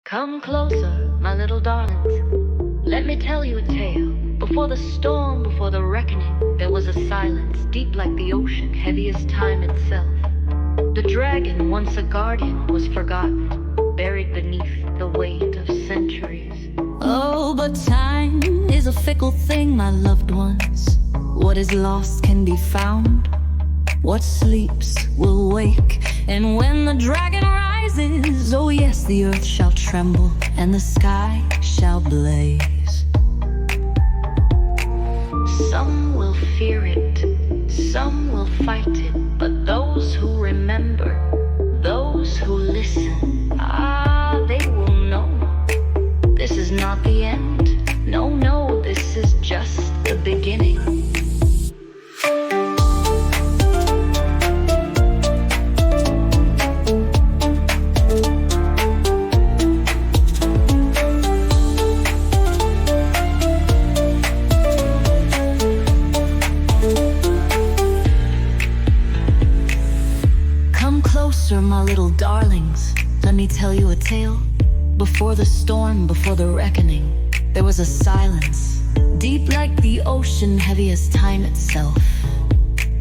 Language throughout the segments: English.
Come closer, my little darlings. Let me tell you a tale. Before the storm, before the reckoning, there was a silence, deep like the ocean, heavy as time itself. The dragon, once a guardian, was forgotten, buried beneath the weight of centuries. Oh, but time is a fickle thing, my loved ones. What is lost can be found. What sleeps will wake. And when the dragon rises, oh yes, the earth shall tremble and the sky shall blaze. Some will fear it, some will fight it, but those who remember, those who listen, they will know. This is not the end. No, no, this is just the beginning. Come closer, my little darlings. Let me tell you a tale. Before the storm, before the reckoning, there was a silence, deep like the ocean, heavy as time itself.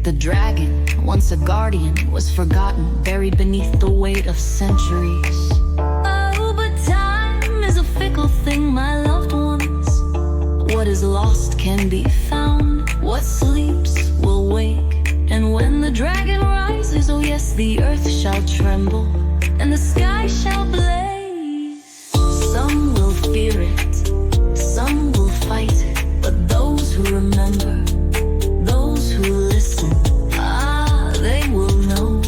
The dragon, once a guardian, was forgotten, buried beneath the weight of centuries. Oh, but time is a fickle thing, my loved ones. What is lost can be found. What sleeps will wake. And when the dragon rises, oh yes, the earth shall tremble and the sky shall blaze. Some will fear it, some will fight it, but those who remember, those who listen, they will know.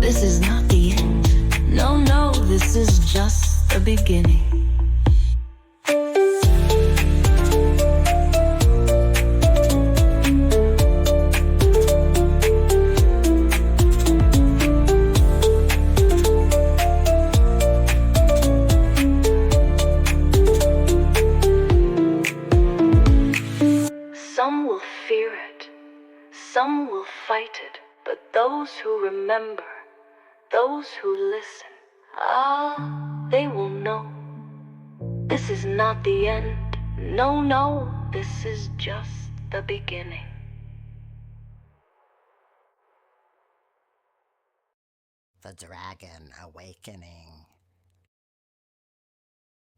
This is not the end. No, no, this is just the beginning. Some will fear it, some will fight it, but those who remember, those who listen, they will know. This is not the end. No, no, this is just the beginning. The Dragon Awakening.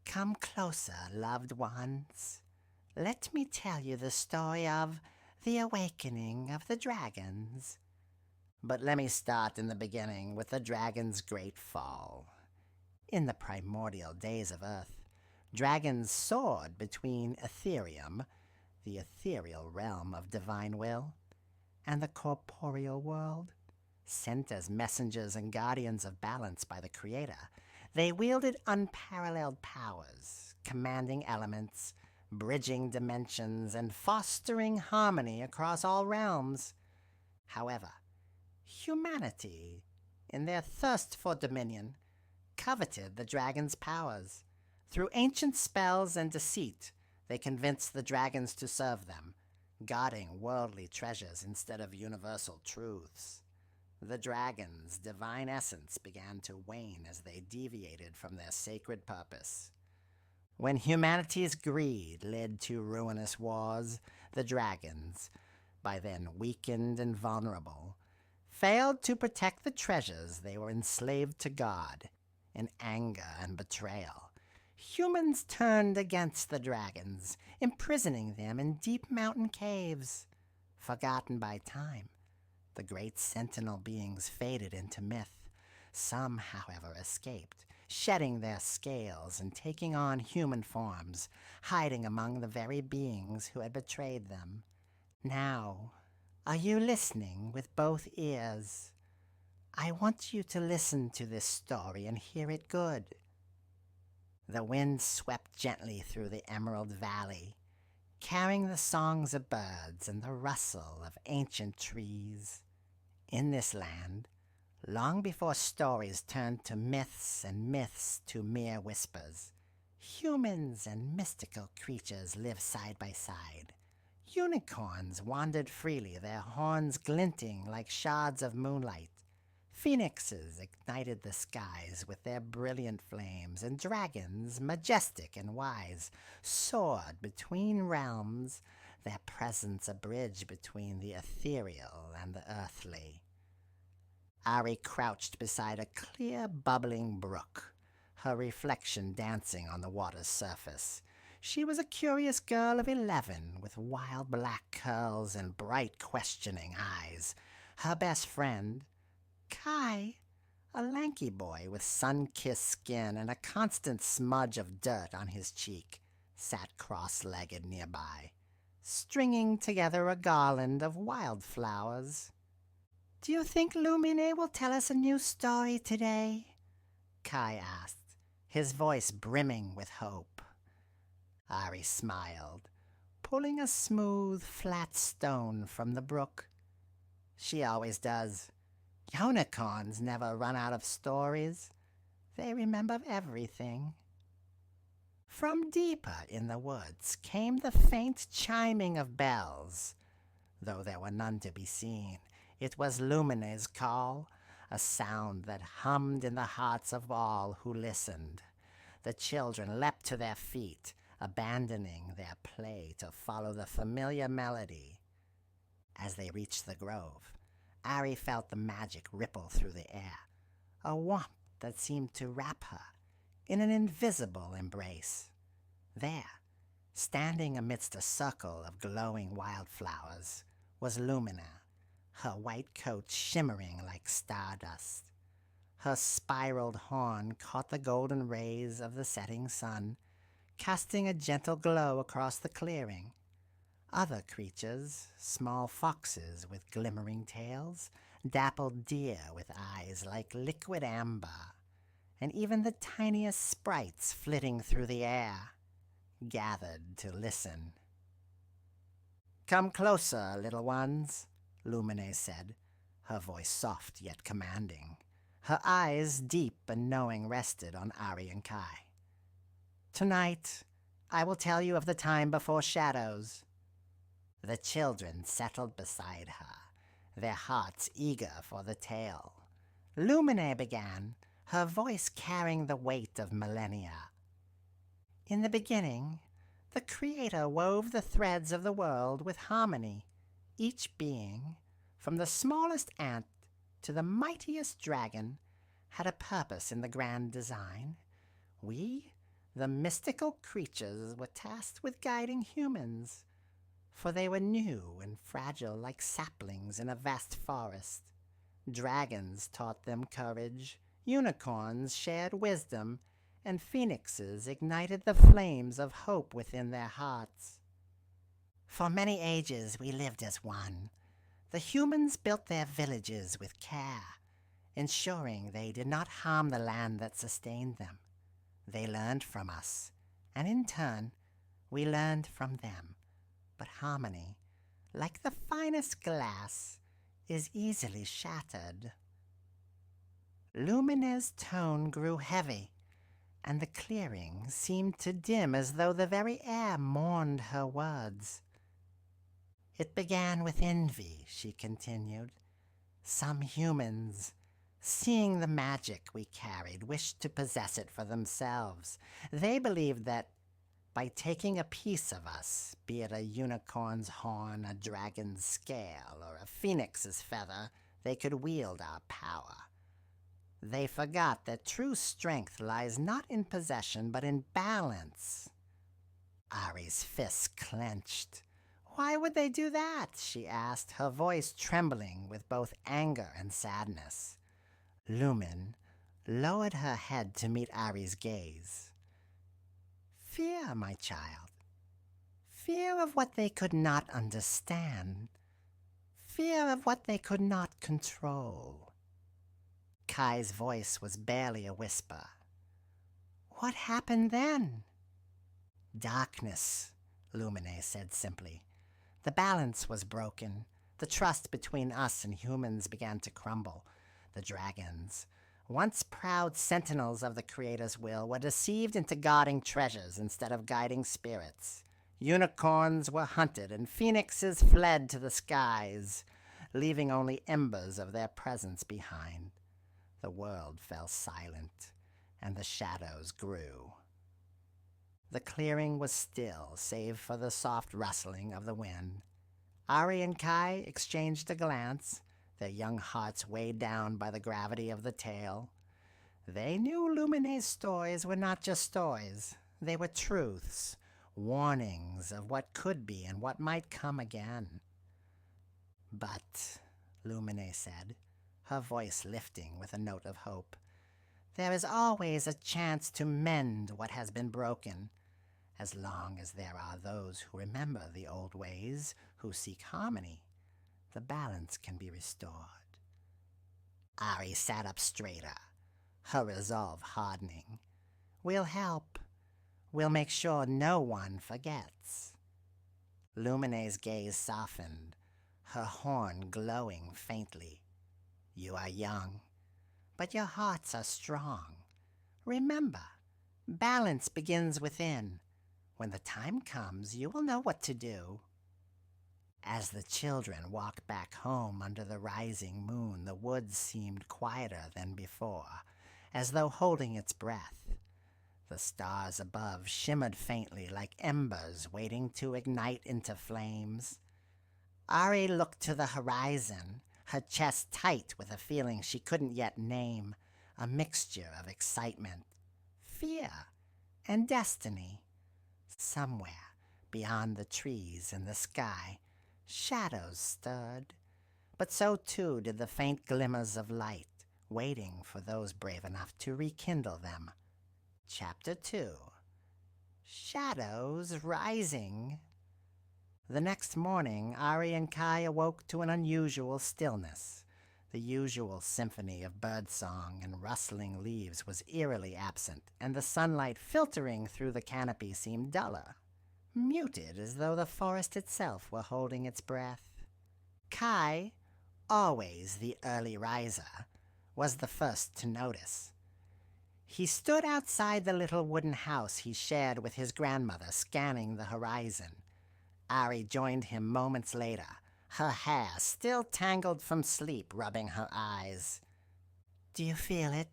Come closer, loved ones. Let me tell you the story of the awakening of the dragons. But let me start in the beginning with the dragon's great fall. In the primordial days of Earth, dragons soared between Etherium, the ethereal realm of divine will, and the corporeal world. Sent as messengers and guardians of balance by the Creator, they wielded unparalleled powers, commanding elements, bridging dimensions, and fostering harmony across all realms. However, humanity, in their thirst for dominion, coveted the dragon's powers. Through ancient spells and deceit, they convinced the dragons to serve them, guarding worldly treasures instead of universal truths. The dragon's divine essence began to wane as they deviated from their sacred purpose. When humanity's greed led to ruinous wars, the dragons, by then weakened and vulnerable, failed to protect the treasures they were enslaved to guard. In anger and betrayal, humans turned against the dragons, imprisoning them in deep mountain caves. Forgotten by time, the great sentinel beings faded into myth. Some, however, escaped, shedding their scales and taking on human forms, hiding among the very beings who had betrayed them. Now, are you listening with both ears? I want you to listen to this story and hear it good. The wind swept gently through the Emerald Valley, carrying the songs of birds and the rustle of ancient trees. In this land, long before stories turned to myths and myths to mere whispers, humans and mystical creatures lived side by side. Unicorns wandered freely, their horns glinting like shards of moonlight. Phoenixes ignited the skies with their brilliant flames, and dragons, majestic and wise, soared between realms, their presence a bridge between the ethereal and the earthly. Ari crouched beside a clear, bubbling brook, her reflection dancing on the water's surface. She was a curious girl of 11, with wild black curls and bright, questioning eyes. Her best friend, Kai, a lanky boy with sun-kissed skin and a constant smudge of dirt on his cheek, sat cross-legged nearby, stringing together a garland of wildflowers. "Do you think Lumine will tell us a new story today?" Kai asked, his voice brimming with hope. Ari smiled, pulling a smooth, flat stone from the brook. "She always does. Unicorns never run out of stories. They remember everything." From deeper in the woods came the faint chiming of bells. Though there were none to be seen, it was Lumine's call, a sound that hummed in the hearts of all who listened. The children leapt to their feet, abandoning their play to follow the familiar melody. As they reached the grove, Ari felt the magic ripple through the air, a warmth that seemed to wrap her in an invisible embrace. There, standing amidst a circle of glowing wildflowers, was Lumina, her white coat shimmering like stardust. Her spiraled horn caught the golden rays of the setting sun, casting a gentle glow across the clearing. Other creatures, small foxes with glimmering tails, dappled deer with eyes like liquid amber, and even the tiniest sprites flitting through the air, gathered to listen. "Come closer, little ones," Lumine said, her voice soft yet commanding. Her eyes, deep and knowing, rested on Ari and Kai. "Tonight, I will tell you of the time before shadows." The children settled beside her, their hearts eager for the tale. Lumine began, her voice carrying the weight of millennia. "In the beginning, the Creator wove the threads of the world with harmony. Each being, from the smallest ant to the mightiest dragon, had a purpose in the grand design. We, the mystical creatures, were tasked with guiding humans, for they were new and fragile like saplings in a vast forest. Dragons taught them courage, unicorns shared wisdom, and phoenixes ignited the flames of hope within their hearts. For many ages we lived as one. The humans built their villages with care, ensuring they did not harm the land that sustained them. They learned from us, and in turn, we learned from them. But harmony, like the finest glass, is easily shattered." Lumine's tone grew heavy, and the clearing seemed to dim as though the very air mourned her words. "It began with envy," she continued. "Some humans, seeing the magic we carried, wished to possess it for themselves. They believed that by taking a piece of us, be it a unicorn's horn, a dragon's scale, or a phoenix's feather, they could wield our power. They forgot that true strength lies not in possession, but in balance." Ari's fists clenched. "Why would they do that?" she asked, her voice trembling with both anger and sadness. Lumin lowered her head to meet Ari's gaze. "Fear, my child. Fear of what they could not understand. Fear of what they could not control." Kai's voice was barely a whisper. "What happened then?" "Darkness," Lumine said simply. "The balance was broken. The trust between us and humans began to crumble. The dragons, once proud sentinels of the Creator's will, were deceived into guarding treasures instead of guiding spirits. Unicorns were hunted and phoenixes fled to the skies, leaving only embers of their presence behind. The world fell silent, and the shadows grew. The clearing was still, save for the soft rustling of the wind. Ari and Kai exchanged a glance, their young hearts weighed down by the gravity of the tale. They knew Lumine's stories were not just stories. They were truths, warnings of what could be and what might come again. But, Lumine said, her voice lifting with a note of hope, there is always a chance to mend what has been broken, as long as there are those who remember the old ways, who seek harmony. The balance can be restored. Ari sat up straighter, her resolve hardening. We'll help. We'll make sure no one forgets. Lumine's gaze softened, her horn glowing faintly. You are young, but your hearts are strong. Remember, balance begins within. When the time comes, you will know what to do. As the children walked back home under the rising moon, the woods seemed quieter than before, as though holding its breath. The stars above shimmered faintly like embers waiting to ignite into flames. Ari looked to the horizon, her chest tight with a feeling she couldn't yet name, a mixture of excitement, fear, and destiny. Somewhere, beyond the trees and the sky, shadows stirred, but so too did the faint glimmers of light, waiting for those brave enough to rekindle them. Chapter 2. Shadows Rising. The next morning, Ari and Kai awoke to an unusual stillness. The usual symphony of birdsong and rustling leaves was eerily absent, and the sunlight filtering through the canopy seemed duller, muted as though the forest itself were holding its breath. Kai, always the early riser, was the first to notice. He stood outside the little wooden house he shared with his grandmother, scanning the horizon. Ari joined him moments later, her hair still tangled from sleep rubbing her eyes. Do you feel it?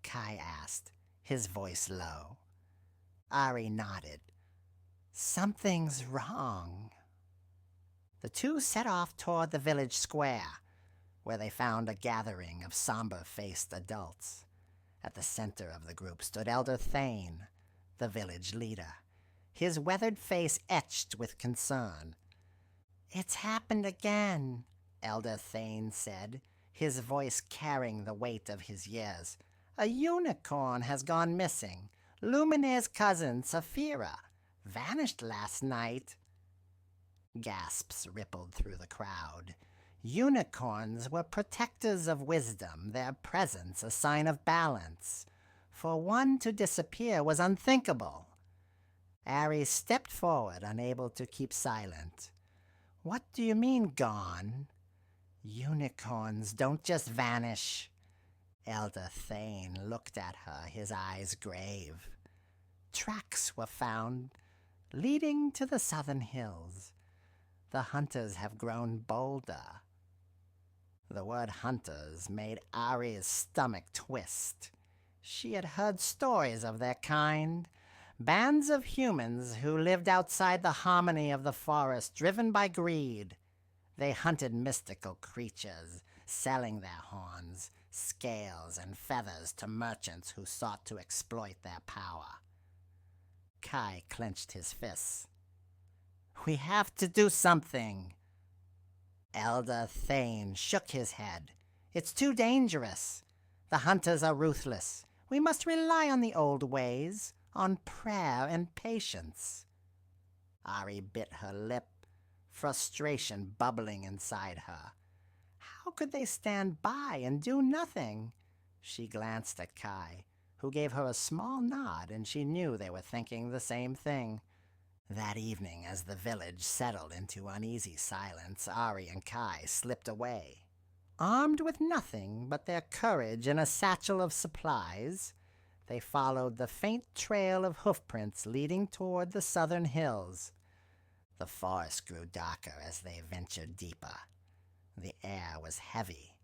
Kai asked, his voice low. Ari nodded. Something's wrong. The two set off toward the village square, where they found a gathering of somber-faced adults. At the center of the group stood Elder Thane, the village leader, his weathered face etched with concern. It's happened again, Elder Thane said, his voice carrying the weight of his years. A unicorn has gone missing. Lumine's cousin, Saphira, vanished last night. Gasps rippled through the crowd. Unicorns were protectors of wisdom, their presence a sign of balance. For one to disappear was unthinkable. Ari stepped forward, unable to keep silent. What do you mean, gone? Unicorns don't just vanish. Elder Thane looked at her, his eyes grave. Tracks were found, leading to the southern hills. The hunters have grown bolder. The word hunters made Ari's stomach twist. She had heard stories of their kind. Bands of humans who lived outside the harmony of the forest, driven by greed. They hunted mystical creatures, selling their horns, scales, and feathers to merchants who sought to exploit their power. Kai clenched his fists. We have to do something. Elder Thane shook his head. It's too dangerous. The hunters are ruthless. We must rely on the old ways, on prayer and patience. Ari bit her lip, frustration bubbling inside her. How could they stand by and do nothing? She glanced at Kai, who gave her a small nod, and she knew they were thinking the same thing. That evening, as the village settled into uneasy silence, Ari and Kai slipped away. Armed with nothing but their courage and a satchel of supplies, they followed the faint trail of hoofprints leading toward the southern hills. The forest grew darker as they ventured deeper. The air was heavy,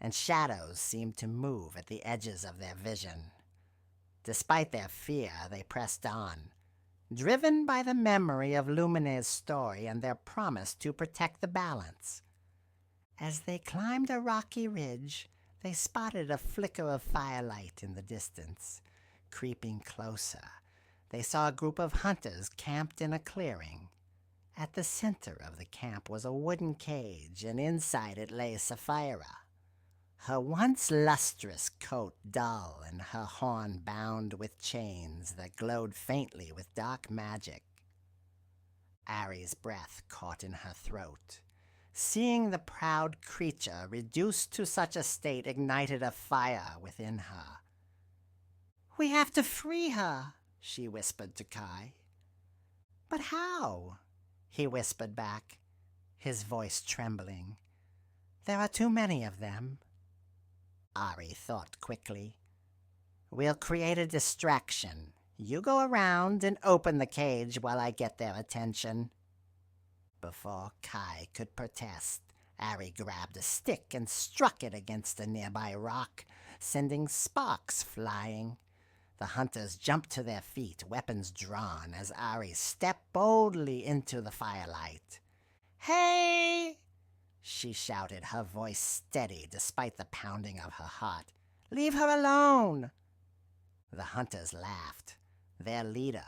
and shadows seemed to move at the edges of their vision. Despite their fear, they pressed on, driven by the memory of Lumine's story and their promise to protect the balance. As they climbed a rocky ridge, they spotted a flicker of firelight in the distance. Creeping closer, they saw a group of hunters camped in a clearing. At the center of the camp was a wooden cage, and inside it lay Sapphira, her once lustrous coat dull and her horn bound with chains that glowed faintly with dark magic. Ari's breath caught in her throat. Seeing the proud creature reduced to such a state ignited a fire within her. "We have to free her," she whispered to Kai. "But how?" he whispered back, his voice trembling. "There are too many of them." Ari thought quickly. "We'll create a distraction. You go around and open the cage while I get their attention." Before Kai could protest, Ari grabbed a stick and struck it against a nearby rock, sending sparks flying. The hunters jumped to their feet, weapons drawn, as Ari stepped boldly into the firelight. "Hey!" she shouted, her voice steady despite the pounding of her heart. "Leave her alone!" The hunters laughed. Their leader,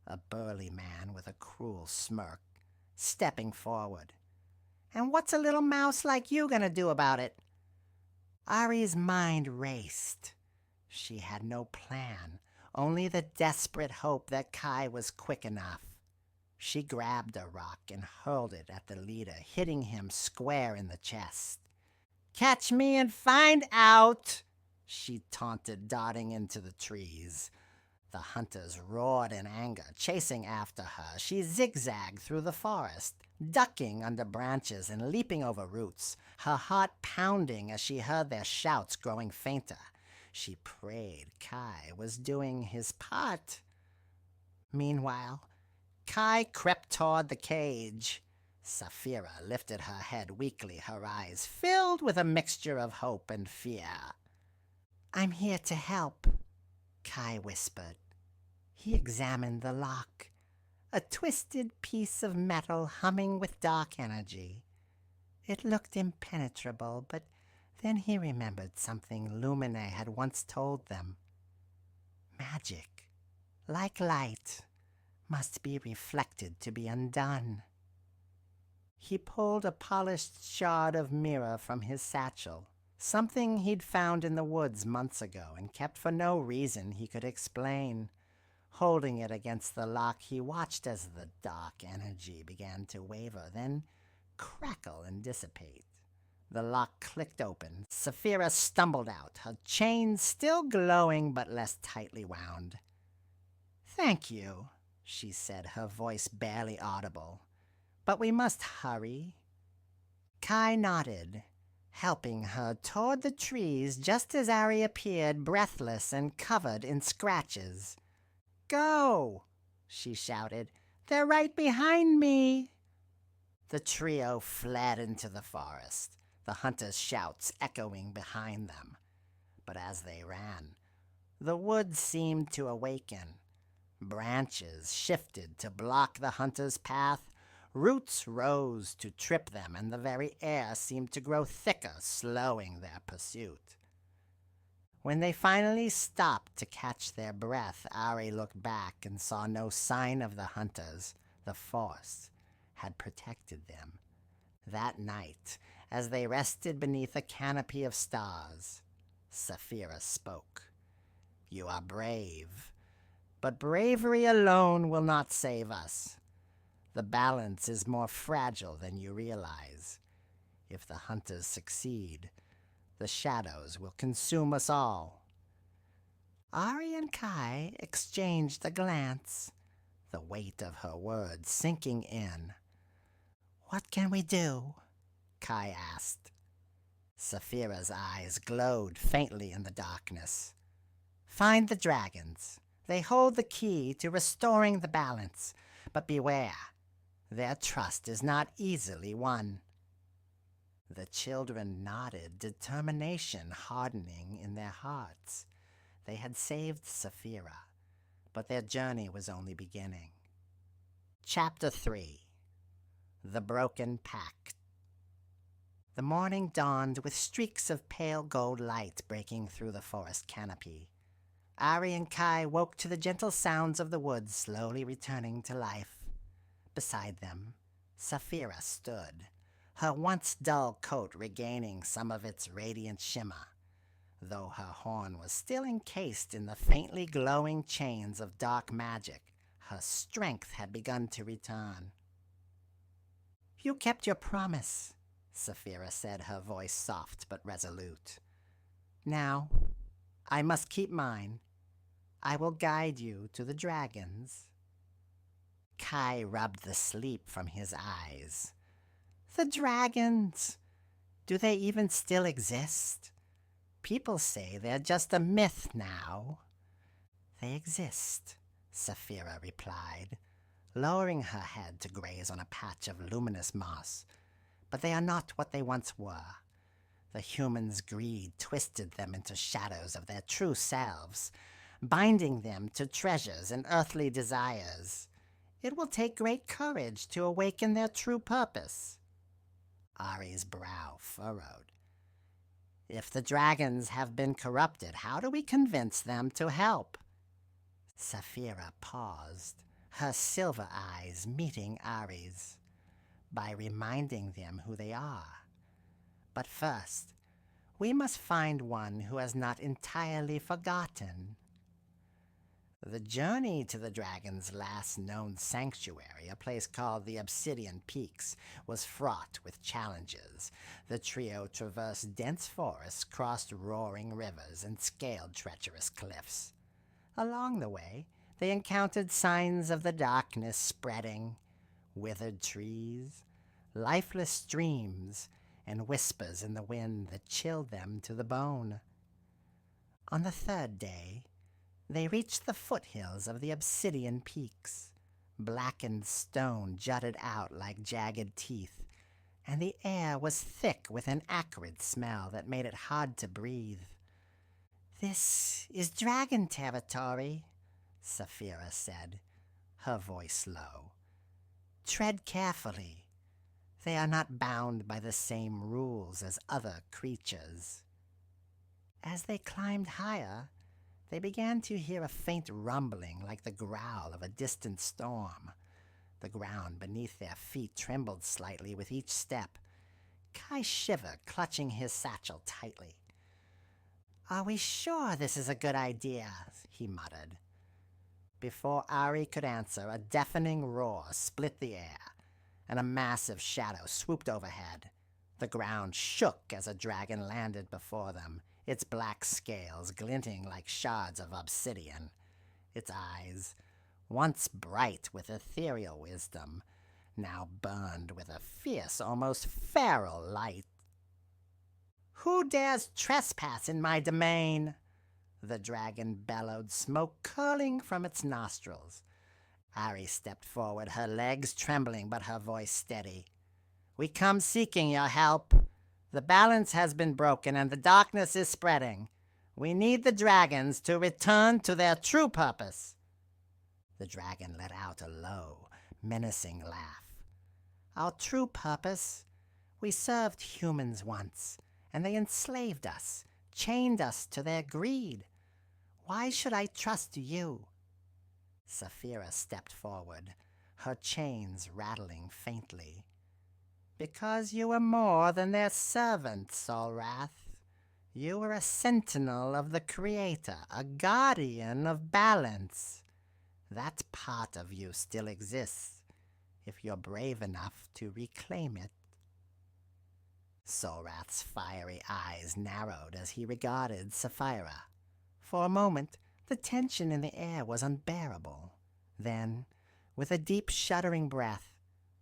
a burly man with a cruel smirk, stepping forward. "And what's a little mouse like you gonna do about it?" Ari's mind raced. She had no plan, only the desperate hope that Kai was quick enough. She grabbed a rock and hurled it at the leader, hitting him square in the chest. "Catch me and find out!" she taunted, darting into the trees. The hunters roared in anger, chasing after her. She zigzagged through the forest, ducking under branches and leaping over roots, her heart pounding as she heard their shouts growing fainter. She prayed Kai was doing his part. Meanwhile, Kai crept toward the cage. Sapphira lifted her head weakly, her eyes filled with a mixture of hope and fear. "I'm here to help," Kai whispered. He examined the lock, a twisted piece of metal humming with dark energy. It looked impenetrable, but then he remembered something Lumine had once told them. Magic, like light, must be reflected to be undone. He pulled a polished shard of mirror from his satchel, something he'd found in the woods months ago and kept for no reason he could explain. Holding it against the lock, he watched as the dark energy began to waver, then crackle and dissipate. The lock clicked open. Sapphira stumbled out, her chain still glowing but less tightly wound. "Thank you," she said, her voice barely audible. "But we must hurry." Kai nodded, helping her toward the trees just as Ari appeared, breathless and covered in scratches. "Go!" she shouted. "They're right behind me!" The trio fled into the forest, the hunters' shouts echoing behind them. But as they ran, the woods seemed to awaken. Branches shifted to block the hunters' path, roots rose to trip them, and the very air seemed to grow thicker, slowing their pursuit. When they finally stopped to catch their breath, Ari looked back and saw no sign of the hunters. The Force had protected them. That night, as they rested beneath a canopy of stars, Sapphira spoke. "You are brave, but bravery alone will not save us. The balance is more fragile than you realize. If the hunters succeed, the shadows will consume us all." Ari and Kai exchanged a glance, the weight of her words sinking in. "What can we do?" Kai asked. Sapphira's eyes glowed faintly in the darkness. "Find the dragons. They hold the key to restoring the balance. But beware, their trust is not easily won." The children nodded, determination hardening in their hearts. They had saved Saphira, but their journey was only beginning. Chapter 3. The Broken Pact. The morning dawned with streaks of pale gold light breaking through the forest canopy. Ari and Kai woke to the gentle sounds of the woods slowly returning to life. Beside them, Saphira stood, her once dull coat regaining some of its radiant shimmer, though her horn was still encased in the faintly glowing chains of dark magic. Her strength had begun to return. "You kept your promise," Saphira said, her voice soft but resolute. "Now, I must keep mine. I will guide you to the dragons." Kai rubbed the sleep from his eyes. "The dragons! Do they even still exist? People say they're just a myth now." "They exist," Saphira replied, lowering her head to graze on a patch of luminous moss. "But they are not what they once were. The humans' greed twisted them into shadows of their true selves, binding them to treasures and earthly desires. It will take great courage to awaken their true purpose." Ari's brow furrowed. "If the dragons have been corrupted, how do we convince them to help?" Saphira paused, her silver eyes meeting Ari's. "By reminding them who they are. But first, we must find one who has not entirely forgotten." The journey to the dragon's last known sanctuary, a place called the Obsidian Peaks, was fraught with challenges. The trio traversed dense forests, crossed roaring rivers, and scaled treacherous cliffs. Along the way, they encountered signs of the darkness spreading: withered trees, lifeless streams, and whispers in the wind that chilled them to the bone. On the third day, they reached the foothills of the Obsidian Peaks. Blackened stone jutted out like jagged teeth, and the air was thick with an acrid smell that made it hard to breathe. "This is dragon territory," Saphira said, her voice low. "Tread carefully. They are not bound by the same rules as other creatures." As they climbed higher, they began to hear a faint rumbling like the growl of a distant storm. The ground beneath their feet trembled slightly with each step. Kai shivered, clutching his satchel tightly. "Are we sure this is a good idea?" he muttered. Before Ari could answer, a deafening roar split the air, and a massive shadow swooped overhead. The ground shook as a dragon landed before them, its black scales glinting like shards of obsidian. Its eyes, once bright with ethereal wisdom, now burned with a fierce, almost feral light. "Who dares trespass in my domain?" The dragon bellowed, smoke curling from its nostrils. Ari stepped forward, her legs trembling but her voice steady. "We come seeking your help. The balance has been broken and the darkness is spreading. We need the dragons to return to their true purpose." The dragon let out a low, menacing laugh. "Our true purpose? We served humans once, and they enslaved us, chained us to their greed. Why should I trust you?" Saphira stepped forward, her chains rattling faintly. "Because you were more than their servant, Solrath. You were a sentinel of the Creator, a guardian of balance. That part of you still exists, if you're brave enough to reclaim it." Solrath's fiery eyes narrowed as he regarded Saphira. For a moment, the tension in the air was unbearable. Then, with a deep, shuddering breath,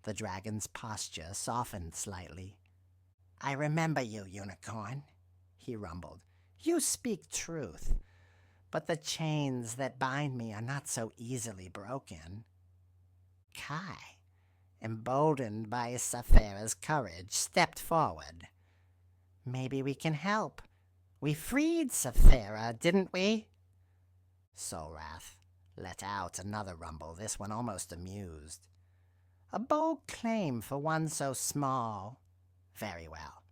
the dragon's posture softened slightly. "I remember you, Unicorn," he rumbled. "You speak truth, but the chains that bind me are not so easily broken." Kai, emboldened by Saphira's courage, stepped forward. Maybe we can help. We freed Saphira, didn't we? Soulwrath let out another rumble, this one almost amused. A bold claim for one so small. Very well.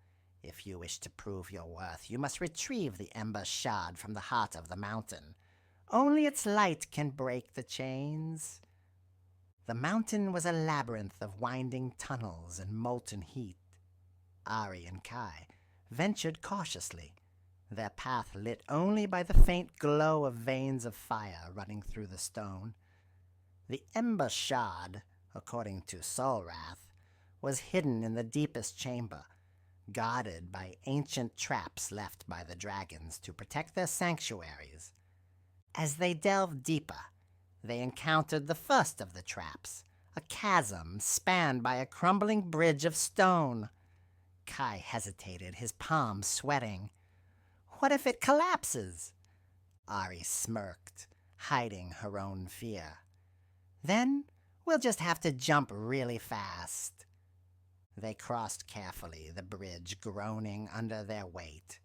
If you wish to prove your worth, you must retrieve the ember shard from the heart of the mountain. Only its light can break the chains. The mountain was a labyrinth of winding tunnels and molten heat. Ari and Kai ventured cautiously, their path lit only by the faint glow of veins of fire running through the stone. The ember shard, according to Soulwrath, was hidden in the deepest chamber, guarded by ancient traps left by the dragons to protect their sanctuaries. As they delved deeper, they encountered the first of the traps, a chasm spanned by a crumbling bridge of stone. Kai hesitated, his palms sweating. What if it collapses? Ari smirked, hiding her own fear. Then we'll just have to jump really fast. They crossed carefully, the bridge groaning under their weight.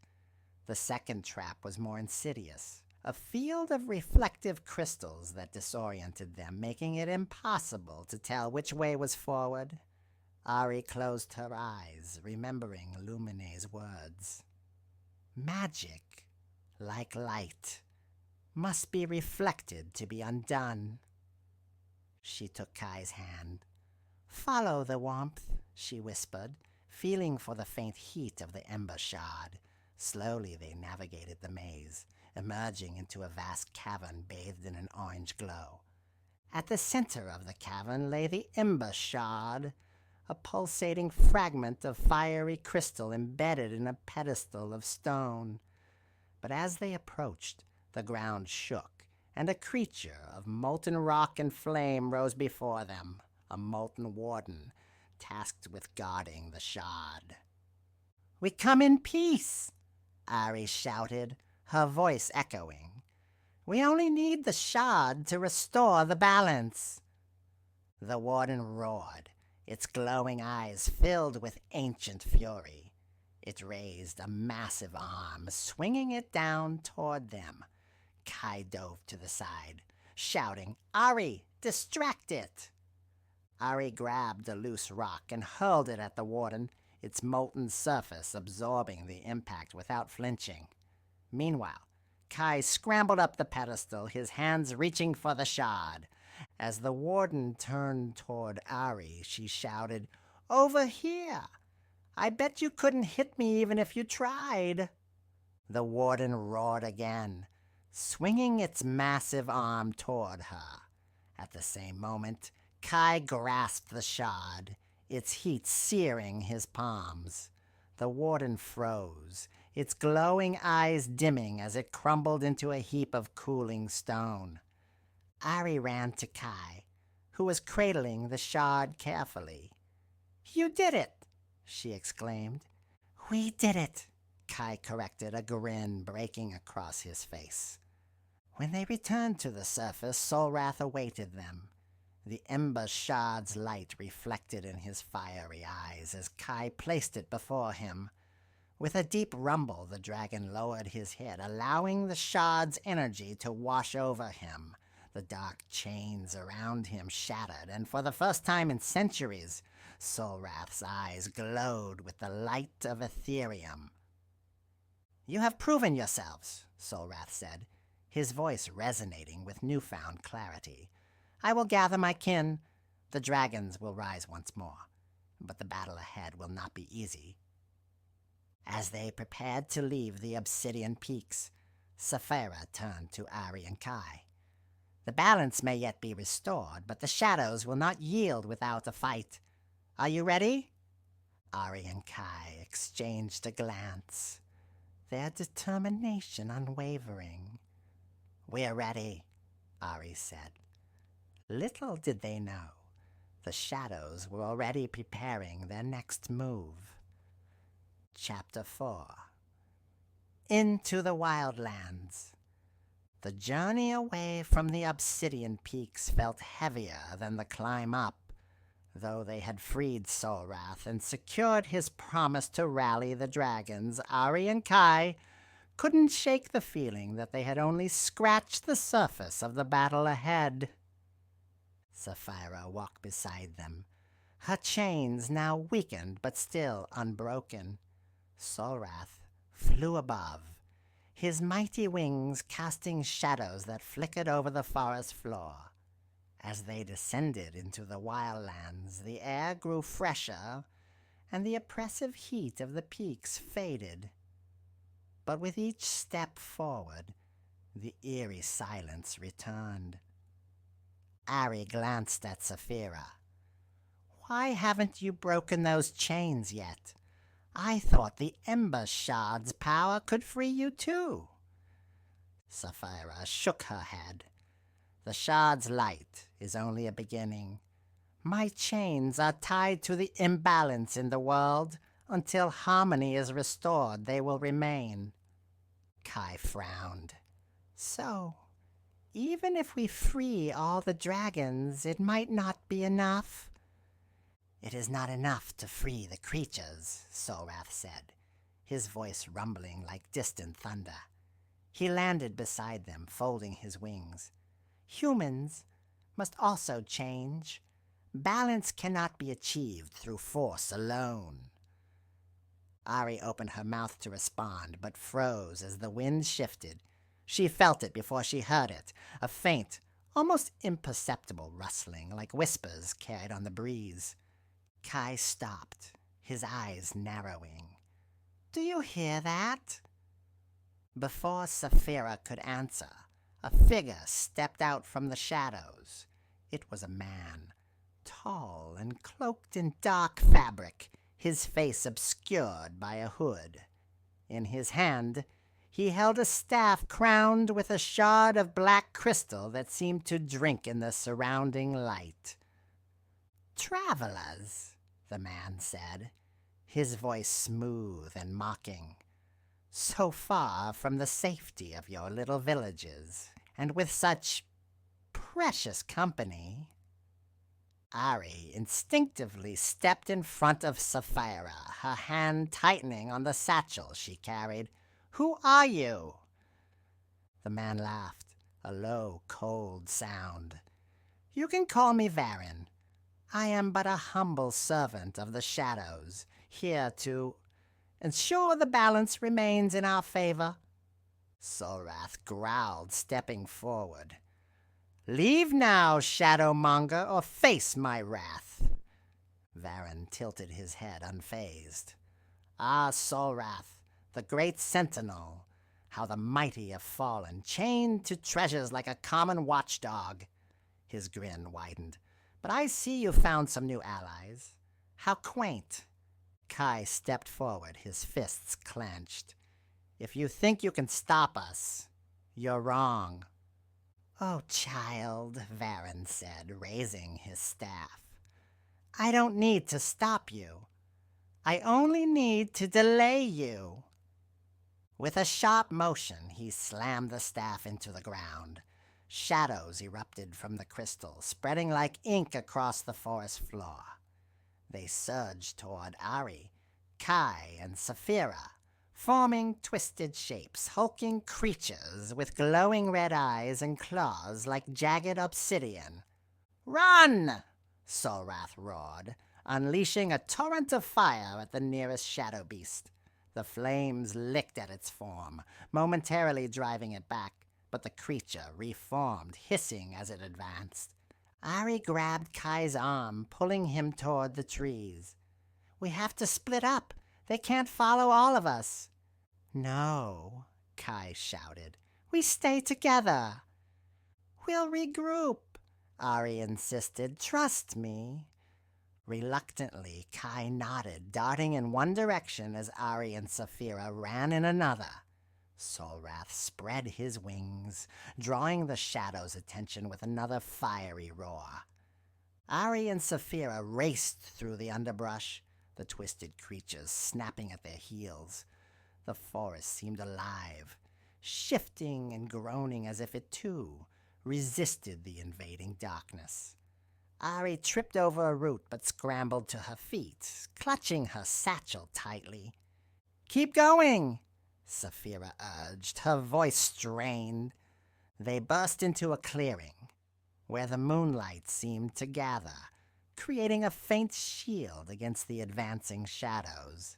The second trap was more insidious, a field of reflective crystals that disoriented them, making it impossible to tell which way was forward. Ari closed her eyes, remembering Lumine's words. Magic, like light, must be reflected to be undone. She took Kai's hand. Follow the warmth, she whispered, feeling for the faint heat of the ember shard. Slowly they navigated the maze, emerging into a vast cavern bathed in an orange glow. At the center of the cavern lay the ember shard, a pulsating fragment of fiery crystal embedded in a pedestal of stone. But as they approached, the ground shook, and a creature of molten rock and flame rose before them, a molten warden, tasked with guarding the shard. "We come in peace," Ari shouted, her voice echoing. "We only need the shard to restore the balance." The warden roared, its glowing eyes filled with ancient fury. It raised a massive arm, swinging it down toward them. Kai dove to the side, shouting, "Ari, distract it!" Ari grabbed a loose rock and hurled it at the warden, its molten surface absorbing the impact without flinching. Meanwhile, Kai scrambled up the pedestal, his hands reaching for the shard. As the warden turned toward Ari, she shouted, "Over here! I bet you couldn't hit me even if you tried." The warden roared again, swinging its massive arm toward her. At the same moment, Kai grasped the shard, its heat searing his palms. The warden froze, its glowing eyes dimming as it crumbled into a heap of cooling stone. Ari ran to Kai, who was cradling the shard carefully. "You did it!" she exclaimed. "We did it," Kai corrected, a grin breaking across his face. When they returned to the surface, Soulwrath awaited them, the ember shard's light reflected in his fiery eyes as Kai placed it before him. With a deep rumble, the dragon lowered his head, allowing the shard's energy to wash over him. The dark chains around him shattered, and for the first time in centuries, Soulwrath's eyes glowed with the light of Ethereum. "You have proven yourselves," Soulwrath said, his voice resonating with newfound clarity. "I will gather my kin. The dragons will rise once more, but the battle ahead will not be easy." As they prepared to leave the obsidian peaks, Saphira turned to Ari and Kai. "The balance may yet be restored, but the shadows will not yield without a fight. Are you ready?" Ari and Kai exchanged a glance, their determination unwavering. "We're ready," Ari said. Little did they know, the shadows were already preparing their next move. Chapter 4. Into the Wildlands. The journey away from the obsidian peaks felt heavier than the climb up. Though they had freed Soulwrath and secured his promise to rally the dragons, Ari and Kai couldn't shake the feeling that they had only scratched the surface of the battle ahead. Sapphira walked beside them, her chains now weakened but still unbroken. Soulwrath flew above, his mighty wings casting shadows that flickered over the forest floor. As they descended into the wildlands, the air grew fresher, and the oppressive heat of the peaks faded. But with each step forward, the eerie silence returned. Ari glanced at Sapphira. "Why haven't you broken those chains yet? I thought the Ember Shard's power could free you too." Sapphira shook her head. "The Shard's light is only a beginning. My chains are tied to the imbalance in the world. Until harmony is restored, they will remain." Kai frowned. "So, even if we free all the dragons, it might not be enough?" "It is not enough to free the creatures," Soulwrath said, his voice rumbling like distant thunder. He landed beside them, folding his wings. "Humans must also change. Balance cannot be achieved through force alone." Ari opened her mouth to respond, but froze as the wind shifted. She felt it before she heard it, a faint, almost imperceptible rustling, like whispers carried on the breeze. Kai stopped, his eyes narrowing. "Do you hear that?" Before Sapphira could answer, a figure stepped out from the shadows. It was a man, tall and cloaked in dark fabric, his face obscured by a hood. In his hand, he held a staff crowned with a shard of black crystal that seemed to drink in the surrounding light. "Travelers," the man said, his voice smooth and mocking. "So far from the safety of your little villages, and with such precious company." Ari instinctively stepped in front of Sapphira, her hand tightening on the satchel she carried. "Who are you?" The man laughed, a low, cold sound. "You can call me Varen. I am but a humble servant of the shadows, here to ensure the balance remains in our favor." Soulwrath growled, stepping forward. "Leave now, Shadowmonger, or face my wrath." Varen tilted his head unfazed. "Ah, Soulwrath, the great sentinel, how the mighty have fallen, chained to treasures like a common watchdog." His grin widened. "But I see you found some new allies. How quaint." Kai stepped forward, his fists clenched. "If you think you can stop us, you're wrong." "Oh, child," Varen said, raising his staff. "I don't need to stop you. I only need to delay you." With a sharp motion, he slammed the staff into the ground. Shadows erupted from the crystal, spreading like ink across the forest floor. They surged toward Ari, Kai, and Sapphira, forming twisted shapes, hulking creatures with glowing red eyes and claws like jagged obsidian. "Run!" Soulwrath roared, unleashing a torrent of fire at the nearest shadow beast. The flames licked at its form, momentarily driving it back, but the creature reformed, hissing as it advanced. Ari grabbed Kai's arm, pulling him toward the trees. "We have to split up. They can't follow all of us." "No," Kai shouted. "We stay together." "We'll regroup," Ari insisted. "Trust me." Reluctantly, Kai nodded, darting in one direction as Ari and Sapphira ran in another. Soulwrath spread his wings, drawing the shadow's attention with another fiery roar. Ari and Sapphira raced through the underbrush, the twisted creatures snapping at their heels. The forest seemed alive, shifting and groaning as if it, too, resisted the invading darkness. Ari tripped over a root but scrambled to her feet, clutching her satchel tightly. "Keep going," Saphira urged, her voice strained. They burst into a clearing, where the moonlight seemed to gather, creating a faint shield against the advancing shadows.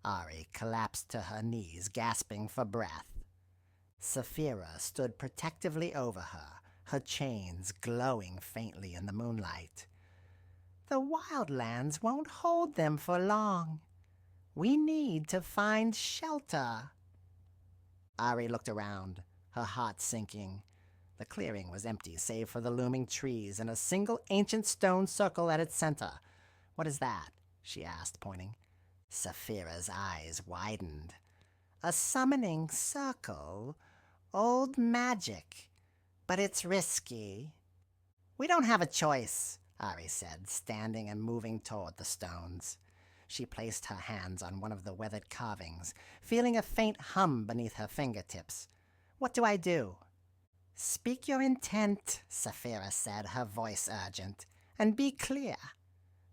Ari collapsed to her knees, gasping for breath. Saphira stood protectively over her chains glowing faintly in the moonlight. "The wildlands won't hold them for long. We need to find shelter." Ari looked around, her heart sinking. The clearing was empty save for the looming trees and a single ancient stone circle at its center. "What is that?" she asked, pointing. Saphira's eyes widened. "A summoning circle. Old magic. But it's risky." "We don't have a choice," Ari said, standing and moving toward the stones. She placed her hands on one of the weathered carvings, feeling a faint hum beneath her fingertips. "What do I do?" "Speak your intent," Saphira said, her voice urgent, "and be clear.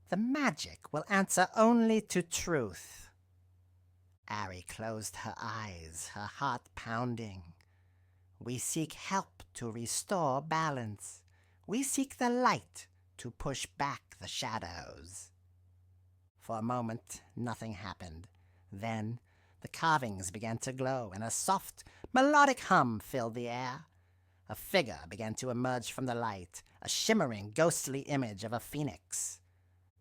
The magic will answer only to truth." Ari closed her eyes, her heart pounding. "We seek help to restore balance. We seek the light to push back the shadows." For a moment, nothing happened. Then, the carvings began to glow, and a soft, melodic hum filled the air. A figure began to emerge from the light, a shimmering, ghostly image of a phoenix.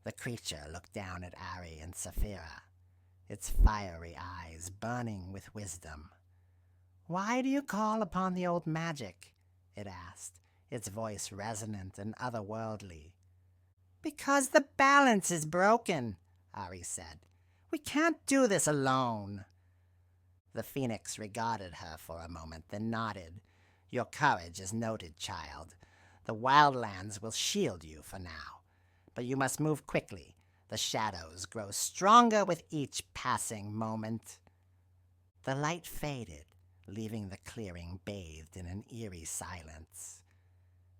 The creature looked down at Ari and Saphira, its fiery eyes burning with wisdom. "Why do you call upon the old magic?" it asked, its voice resonant and otherworldly. "Because the balance is broken," Ari said. "We can't do this alone." The phoenix regarded her for a moment, then nodded. "Your courage is noted, child. The wildlands will shield you for now. But you must move quickly. The shadows grow stronger with each passing moment." The light faded, leaving the clearing bathed in an eerie silence.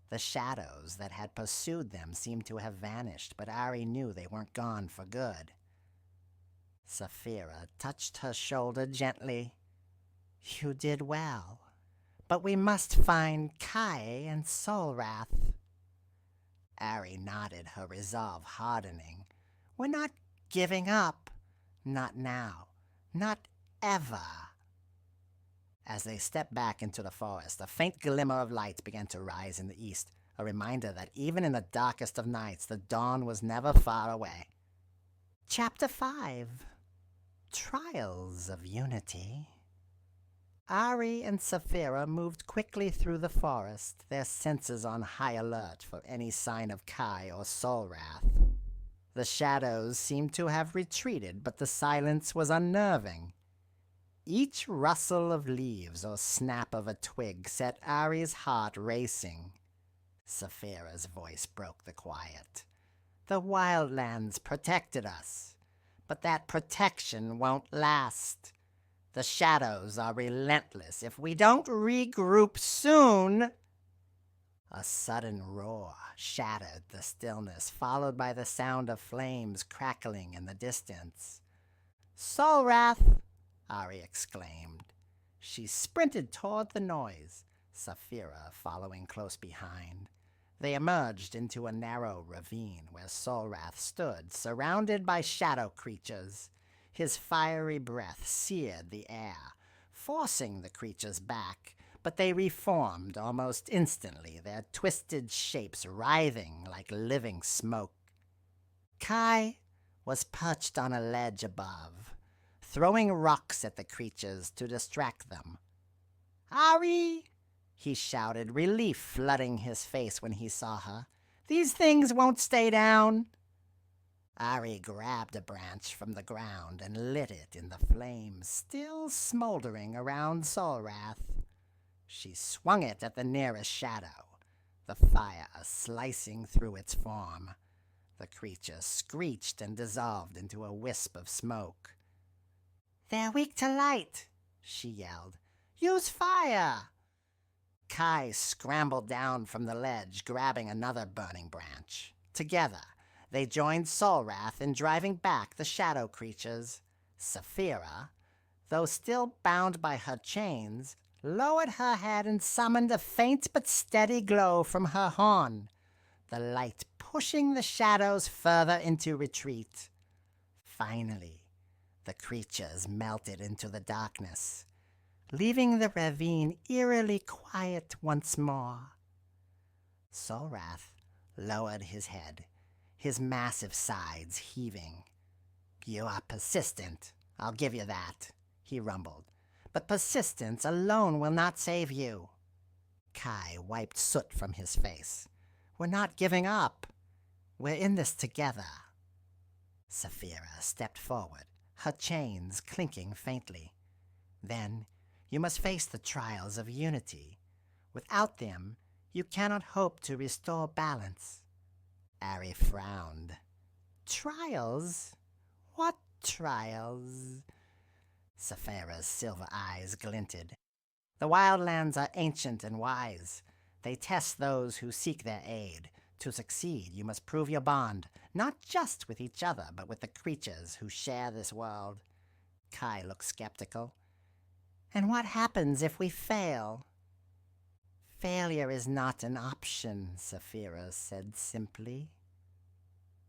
The shadows that had pursued them seemed to have vanished, but Ari knew they weren't gone for good. Saphira touched her shoulder gently. "You did well. But we must find Kai and Soulwrath." Ari nodded, her resolve hardening. "We're not giving up. Not now. Not ever." As they stepped back into the forest, a faint glimmer of light began to rise in the east, a reminder that even in the darkest of nights, the dawn was never far away. Chapter 5. Trials of Unity. Ari and Saphira moved quickly through the forest, their senses on high alert for any sign of Kai or Soulwrath. The shadows seemed to have retreated, but the silence was unnerving. Each rustle of leaves or snap of a twig set Ari's heart racing. Saphira's voice broke the quiet. "The wildlands protected us, but that protection won't last. The shadows are relentless. If we don't regroup soon..." A sudden roar shattered the stillness, followed by the sound of flames crackling in the distance. "Soulwrath!" Ari exclaimed. She sprinted toward the noise, Saphira following close behind. They emerged into a narrow ravine where Soulwrath stood, surrounded by shadow creatures. His fiery breath seared the air, forcing the creatures back, but they reformed almost instantly, their twisted shapes writhing like living smoke. Kai was perched on a ledge above, throwing rocks at the creatures to distract them. "Ari!" he shouted, relief flooding his face when he saw her. "These things won't stay down." Ari grabbed a branch from the ground and lit it in the flames still smoldering around Soulwrath. She swung it at the nearest shadow, the fire slicing through its form. The creature screeched and dissolved into a wisp of smoke. "They're weak to light," she yelled. "Use fire!" Kai scrambled down from the ledge, grabbing another burning branch. Together, they joined Solrath in driving back the shadow creatures. Saphira, though still bound by her chains, lowered her head and summoned a faint but steady glow from her horn, the light pushing the shadows further into retreat. Finally, the creatures melted into the darkness, leaving the ravine eerily quiet once more. Solrath lowered his head, his massive sides heaving. "You are persistent, I'll give you that," he rumbled. "But persistence alone will not save you." Kai wiped soot from his face. "We're not giving up. We're in this together." Saphira stepped forward, her chains clinking faintly. "Then you must face the trials of unity. Without them, you cannot hope to restore balance." Ari frowned. "Trials? What trials?" Saphira's silver eyes glinted. "The wildlands are ancient and wise. They test those who seek their aid. To succeed, you must prove your bond, not just with each other, but with the creatures who share this world." Kai looked skeptical. "And what happens if we fail?" "Failure is not an option," Saphira said simply.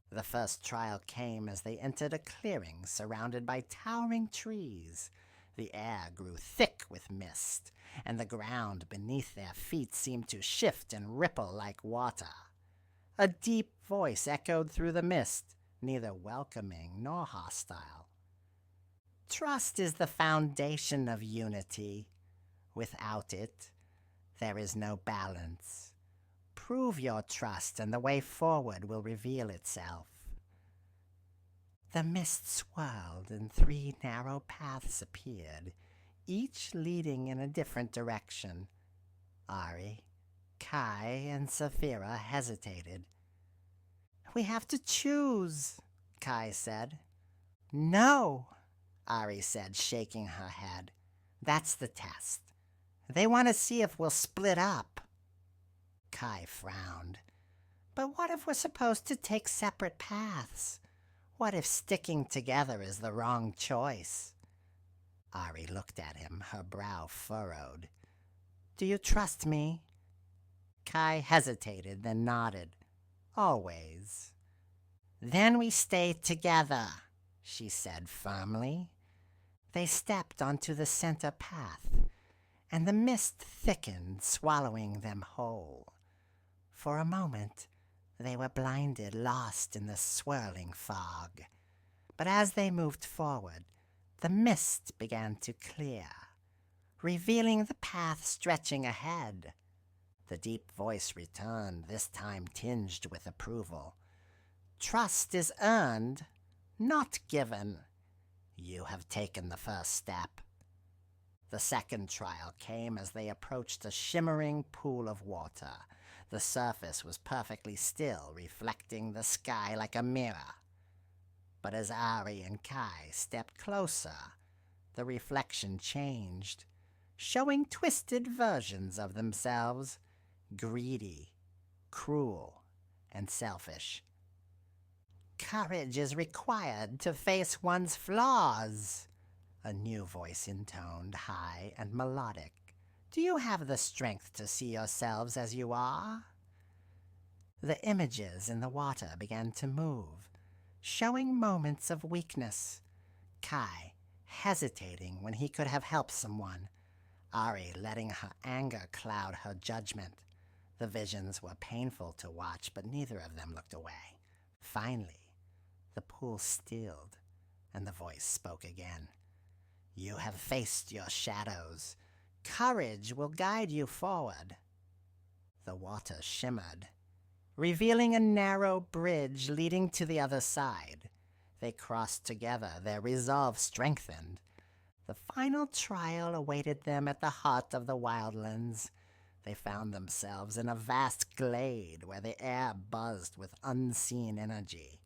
The first trial came as they entered a clearing surrounded by towering trees. The air grew thick with mist, and the ground beneath their feet seemed to shift and ripple like water. A deep voice echoed through the mist, neither welcoming nor hostile. "Trust is the foundation of unity. Without it, there is no balance. Prove your trust, and the way forward will reveal itself." The mist swirled, and 3 narrow paths appeared, each leading in a different direction. Ari, Kai, and Saphira hesitated. "We have to choose," Kai said. "No," Ari said, shaking her head. "That's the test. They want to see if we'll split up." Kai frowned. "But what if we're supposed to take separate paths? What if sticking together is the wrong choice?" Ari looked at him, her brow furrowed. "Do you trust me?" Kai hesitated, then nodded. "Always." "Then we stay together," she said firmly. They stepped onto the center path, and the mist thickened, swallowing them whole. For a moment, they were blinded, lost in the swirling fog. But as they moved forward, the mist began to clear, revealing the path stretching ahead. The deep voice returned, this time tinged with approval. "Trust is earned, not given. You have taken the first step." The second trial came as they approached a shimmering pool of water. The surface was perfectly still, reflecting the sky like a mirror. But as Ari and Kai stepped closer, the reflection changed, showing twisted versions of themselves, greedy, cruel, and selfish. "Courage is required to face one's flaws," a new voice intoned, high and melodic. "Do you have the strength to see yourselves as you are?" The images in the water began to move, showing moments of weakness. Kai hesitating when he could have helped someone. Ari letting her anger cloud her judgment. The visions were painful to watch, but neither of them looked away. Finally, the pool stilled, and the voice spoke again. "You have faced your shadows. Courage will guide you forward." The water shimmered, revealing a narrow bridge leading to the other side. They crossed together, their resolve strengthened. The final trial awaited them at the heart of the wildlands. They found themselves in a vast glade where the air buzzed with unseen energy.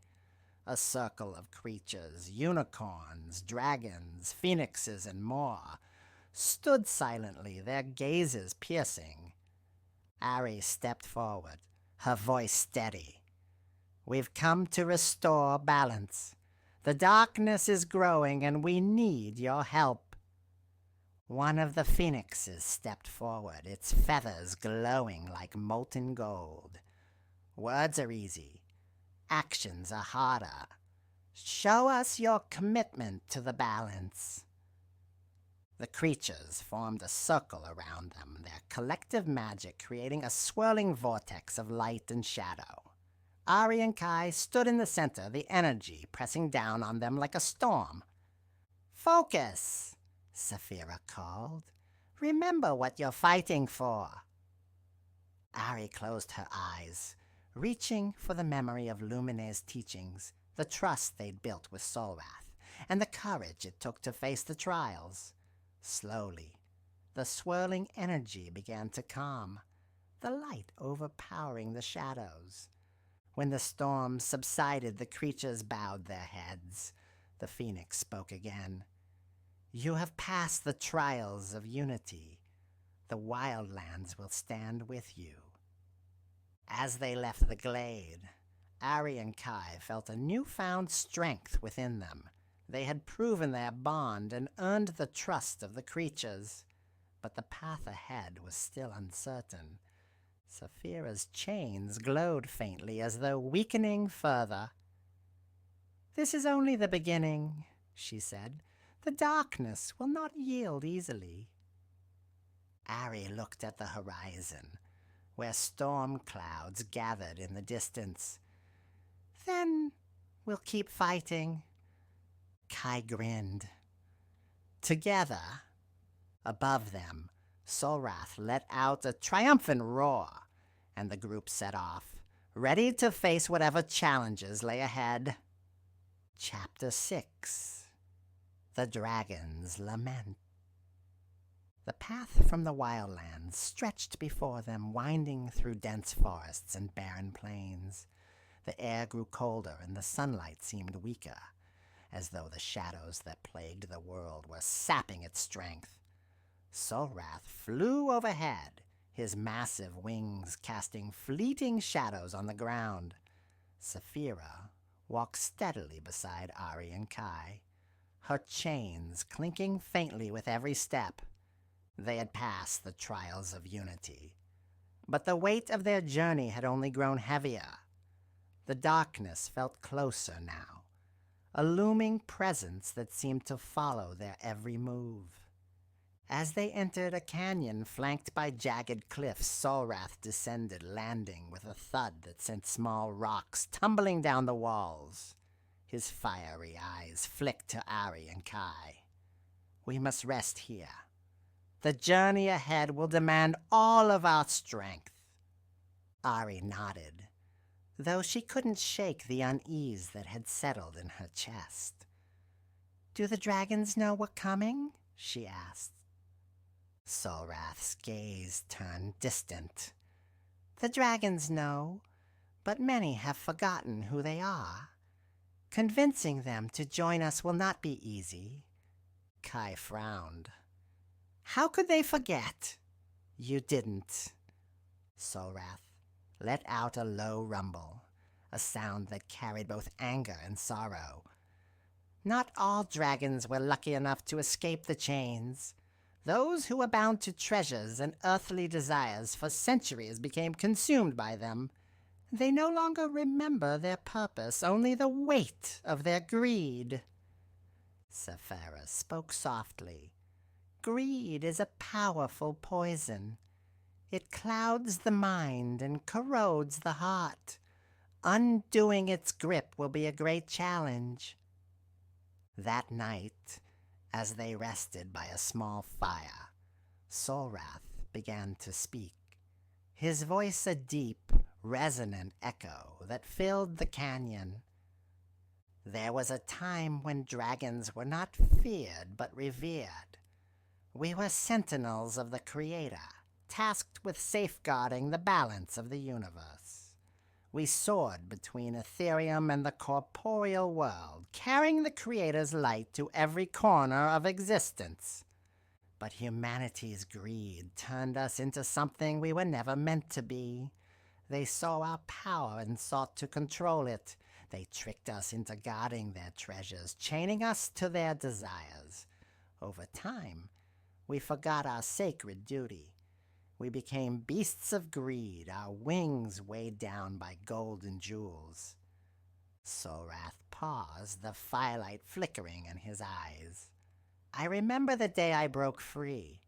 A circle of creatures, unicorns, dragons, phoenixes, and more, stood silently, their gazes piercing. Ari stepped forward, her voice steady. We've come to restore balance. The darkness is growing and we need your help. One of the phoenixes stepped forward, its feathers glowing like molten gold. Words are easy. Actions are harder. Show us your commitment to the balance. The creatures formed a circle around them, their collective magic creating a swirling vortex of light and shadow. Ari and Kai stood in the center, the energy pressing down on them like a storm. Focus, Saphira called. Remember what you're fighting for. Ari closed her eyes, reaching for the memory of Lumine's teachings, the trust they'd built with Solrath, and the courage it took to face the trials. Slowly, the swirling energy began to calm, the light overpowering the shadows. When the storm subsided, the creatures bowed their heads. The phoenix spoke again. You have passed the trials of unity. The wildlands will stand with you. As they left the glade, Ari and Kai felt a newfound strength within them. They had proven their bond and earned the trust of the creatures, but the path ahead was still uncertain. Saphira's chains glowed faintly as though weakening further. This is only the beginning, she said. The darkness will not yield easily. Ari looked at the horizon, where storm clouds gathered in the distance. Then we'll keep fighting. Kai grinned. Together, above them, Solrath let out a triumphant roar, and the group set off, ready to face whatever challenges lay ahead. Chapter 6. The Dragon's Lament. The path from the wildlands stretched before them, winding through dense forests and barren plains. The air grew colder and the sunlight seemed weaker, as though the shadows that plagued the world were sapping its strength. Solrath flew overhead, his massive wings casting fleeting shadows on the ground. Saphira walked steadily beside Ari and Kai, her chains clinking faintly with every step. They had passed the trials of unity, but the weight of their journey had only grown heavier. The darkness felt closer now, a looming presence that seemed to follow their every move. As they entered a canyon flanked by jagged cliffs, Solrath descended, landing with a thud that sent small rocks tumbling down the walls. His fiery eyes flicked to Ari and Kai. We must rest here. The journey ahead will demand all of our strength. Ari nodded, though she couldn't shake the unease that had settled in her chest. Do the dragons know we're coming? She asked. Solrath's gaze turned distant. The dragons know, but many have forgotten who they are. Convincing them to join us will not be easy. Kai frowned. How could they forget? You didn't. Solrath let out a low rumble, a sound that carried both anger and sorrow. Not all dragons were lucky enough to escape the chains. Those who were bound to treasures and earthly desires for centuries became consumed by them. They no longer remember their purpose, only the weight of their greed. Saphira spoke softly. Greed is a powerful poison. It clouds the mind and corrodes the heart. Undoing its grip will be a great challenge. That night, as they rested by a small fire, Solrath began to speak, his voice a deep, resonant echo that filled the canyon. There was a time when dragons were not feared but revered. We were sentinels of the Creator, tasked with safeguarding the balance of the universe. We soared between Ethereum and the corporeal world, carrying the Creator's light to every corner of existence. But humanity's greed turned us into something we were never meant to be. They saw our power and sought to control it. They tricked us into guarding their treasures, chaining us to their desires. Over time, we forgot our sacred duty. We became beasts of greed, our wings weighed down by gold and jewels. Sorath paused, the firelight flickering in his eyes. I remember the day I broke free.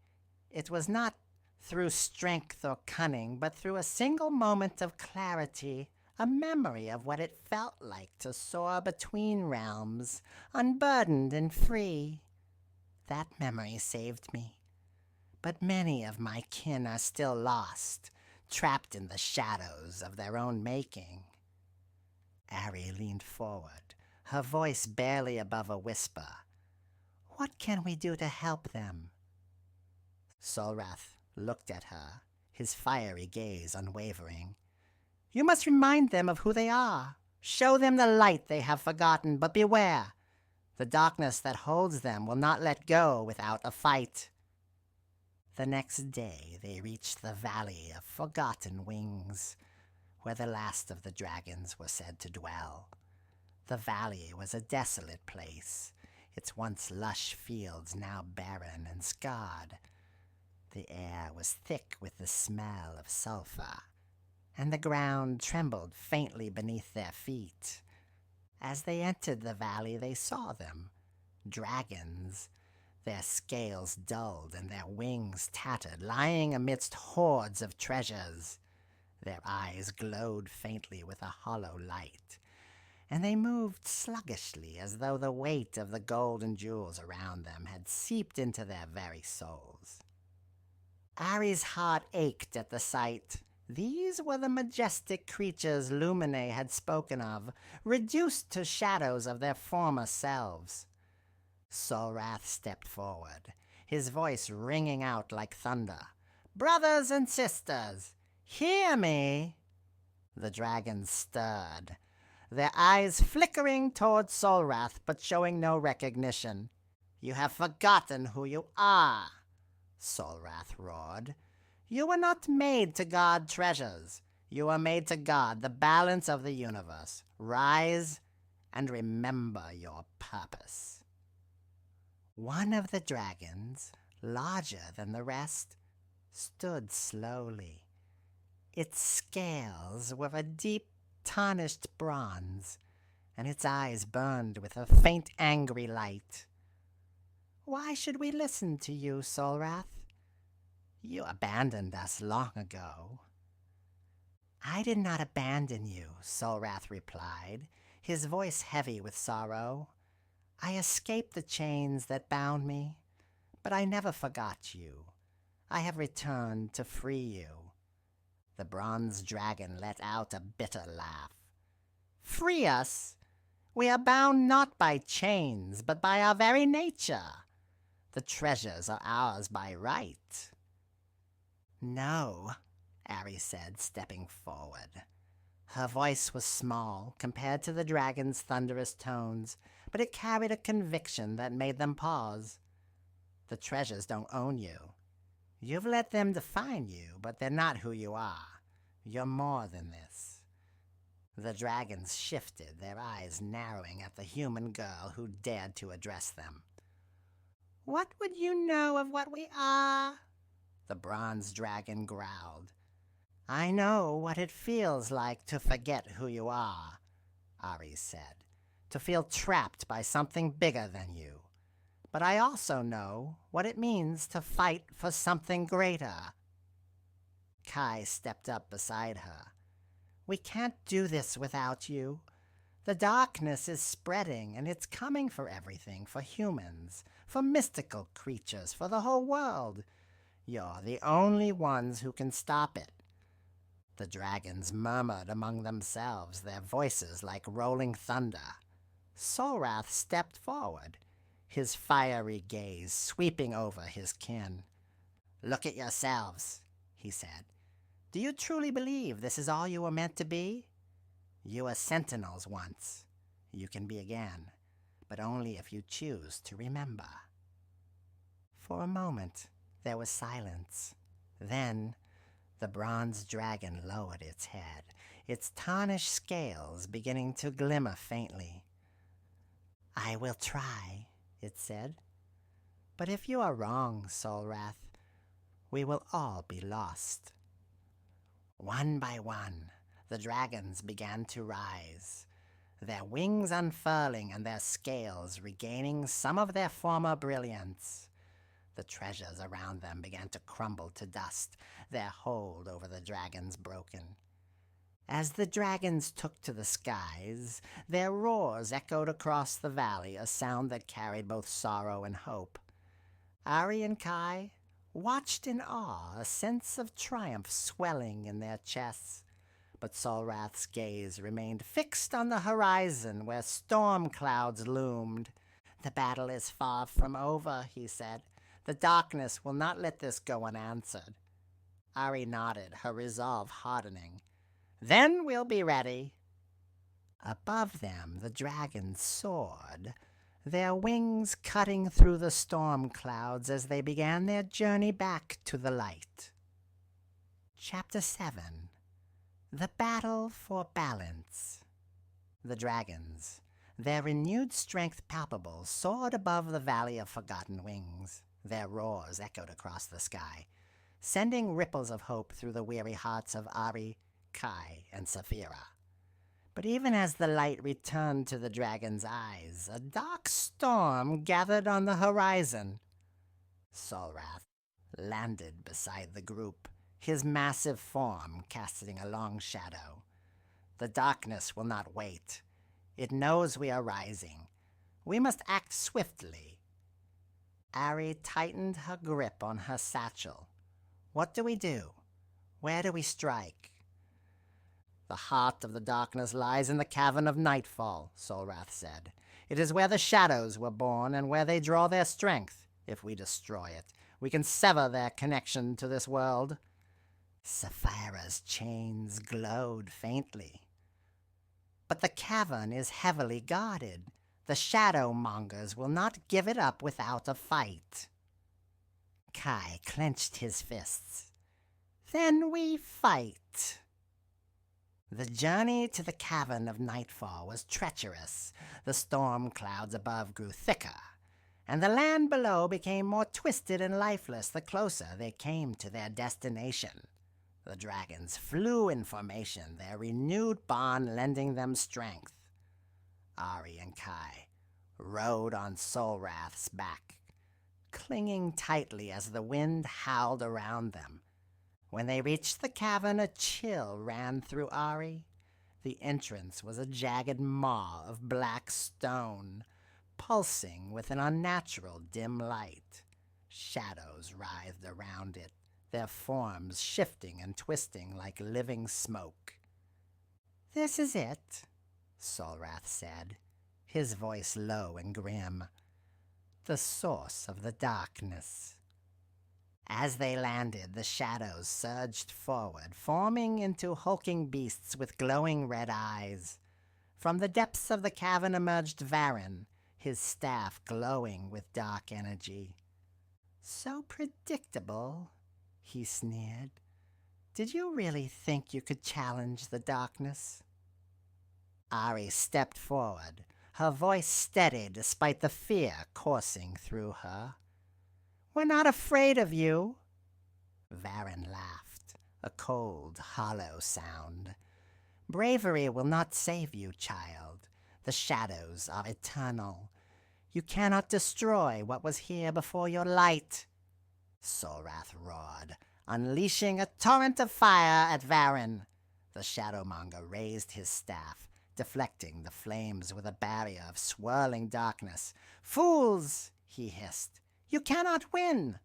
It was not through strength or cunning, but through a single moment of clarity, a memory of what it felt like to soar between realms, unburdened and free. That memory saved me. But many of my kin are still lost, trapped in the shadows of their own making. Ari leaned forward, her voice barely above a whisper. What can we do to help them? Sorath looked at her, his fiery gaze unwavering. You must remind them of who they are. Show them the light they have forgotten, but beware. The darkness that holds them will not let go without a fight. The next day they reached the Valley of Forgotten Wings, where the last of the dragons were said to dwell. The valley was a desolate place, its once lush fields now barren and scarred. The air was thick with the smell of sulfur, and the ground trembled faintly beneath their feet. As they entered the valley, they saw them, dragons, their scales dulled and their wings tattered, lying amidst hordes of treasures. Their eyes glowed faintly with a hollow light, and they moved sluggishly as though the weight of the gold and jewels around them had seeped into their very souls. Ari's heart ached at the sight. These were the majestic creatures Lumine had spoken of, reduced to shadows of their former selves. Sorath stepped forward, his voice ringing out like thunder. Brothers and sisters, hear me! The dragons stirred, their eyes flickering toward Sorath but showing no recognition. You have forgotten who you are, Sorath roared. You were not made to guard treasures. You were made to guard the balance of the universe. Rise and remember your purpose. One of the dragons, larger than the rest, stood slowly. Its scales were a deep, tarnished bronze, and its eyes burned with a faint, angry light. Why should we listen to you, Sorath? You abandoned us long ago. I did not abandon you, Sorath replied, his voice heavy with sorrow. I escaped the chains that bound me, but I never forgot you. I have returned to free you. The bronze dragon let out a bitter laugh. Free us? We are bound not by chains, but by our very nature. The treasures are ours by right. No, Ari said, stepping forward. Her voice was small compared to the dragon's thunderous tones, but it carried a conviction that made them pause. The treasures don't own you. You've let them define you, but they're not who you are. You're more than this. The dragons shifted, their eyes narrowing at the human girl who dared to address them. What would you know of what we are? The bronze dragon growled. I know what it feels like to forget who you are, Ari said, to feel trapped by something bigger than you. But I also know what it means to fight for something greater. Kai stepped up beside her. We can't do this without you. The darkness is spreading, and it's coming for everything, for humans, for mystical creatures, for the whole world. You're the only ones who can stop it. The dragons murmured among themselves, their voices like rolling thunder. Sorath stepped forward, his fiery gaze sweeping over his kin. Look at yourselves, he said. Do you truly believe this is all you were meant to be? You were sentinels once. You can be again, but only if you choose to remember. For a moment, there was silence. Then, the bronze dragon lowered its head, its tarnished scales beginning to glimmer faintly. "I will try," it said. "But if you are wrong, Soulwrath, we will all be lost." One by one, the dragons began to rise, their wings unfurling and their scales regaining some of their former brilliance. The treasures around them began to crumble to dust, their hold over the dragons broken. As the dragons took to the skies, their roars echoed across the valley, a sound that carried both sorrow and hope. Ari and Kai watched in awe, a sense of triumph swelling in their chests. But Soulwrath's gaze remained fixed on the horizon where storm clouds loomed. "The battle is far from over," he said. "The darkness will not let this go unanswered." Ari nodded, her resolve hardening. "Then we'll be ready." Above them, the dragons soared, their wings cutting through the storm clouds as they began their journey back to the light. Chapter 7. The Battle for Balance. The dragons, their renewed strength palpable, soared above the Valley of Forgotten Wings. Their roars echoed across the sky, sending ripples of hope through the weary hearts of Ari, Kai, and Saphira. But even as the light returned to the dragon's eyes, a dark storm gathered on the horizon. Soulwrath landed beside the group, his massive form casting a long shadow. The darkness will not wait. It knows we are rising. We must act swiftly. Ari tightened her grip on her satchel. What do we do? Where do we strike? "The heart of the darkness lies in the cavern of Nightfall," Soulwrath said. "It is where the shadows were born and where they draw their strength. If we destroy it, we can sever their connection to this world." Saphira's chains glowed faintly. "But the cavern is heavily guarded. The shadow mongers will not give it up without a fight." Kai clenched his fists. "Then we fight." The journey to the cavern of Nightfall was treacherous. The storm clouds above grew thicker, and the land below became more twisted and lifeless the closer they came to their destination. The dragons flew in formation, their renewed bond lending them strength. Ari and Kai rode on Soulwrath's back, clinging tightly as the wind howled around them. When they reached the cavern, a chill ran through Ari. The entrance was a jagged maw of black stone, pulsing with an unnatural dim light. Shadows writhed around it, their forms shifting and twisting like living smoke. "This is it," Soulwrath said, his voice low and grim. "The source of the darkness." As they landed, the shadows surged forward, forming into hulking beasts with glowing red eyes. From the depths of the cavern emerged Varen, his staff glowing with dark energy. "So predictable," he sneered. "Did you really think you could challenge the darkness?" Ari stepped forward, her voice steady despite the fear coursing through her. "We're not afraid of you." Varen laughed, a cold, hollow sound. "Bravery will not save you, child. The shadows are eternal. You cannot destroy what was here before your light." Soulwrath roared, unleashing a torrent of fire at Varen. The Shadowmonger raised his staff, deflecting the flames with a barrier of swirling darkness. "Fools!" he hissed. "You cannot win!"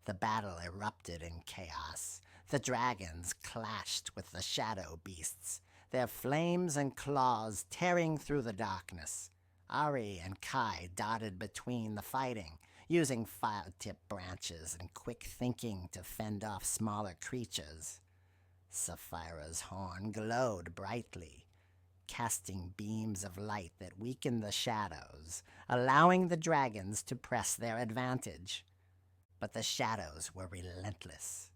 The battle erupted in chaos. The dragons clashed with the shadow beasts, their flames and claws tearing through the darkness. Ari and Kai darted between the fighting, using fire-tipped branches and quick thinking to fend off smaller creatures. Saphira's horn glowed brightly, casting beams of light that weakened the shadows, allowing the dragons to press their advantage. But the shadows were relentless.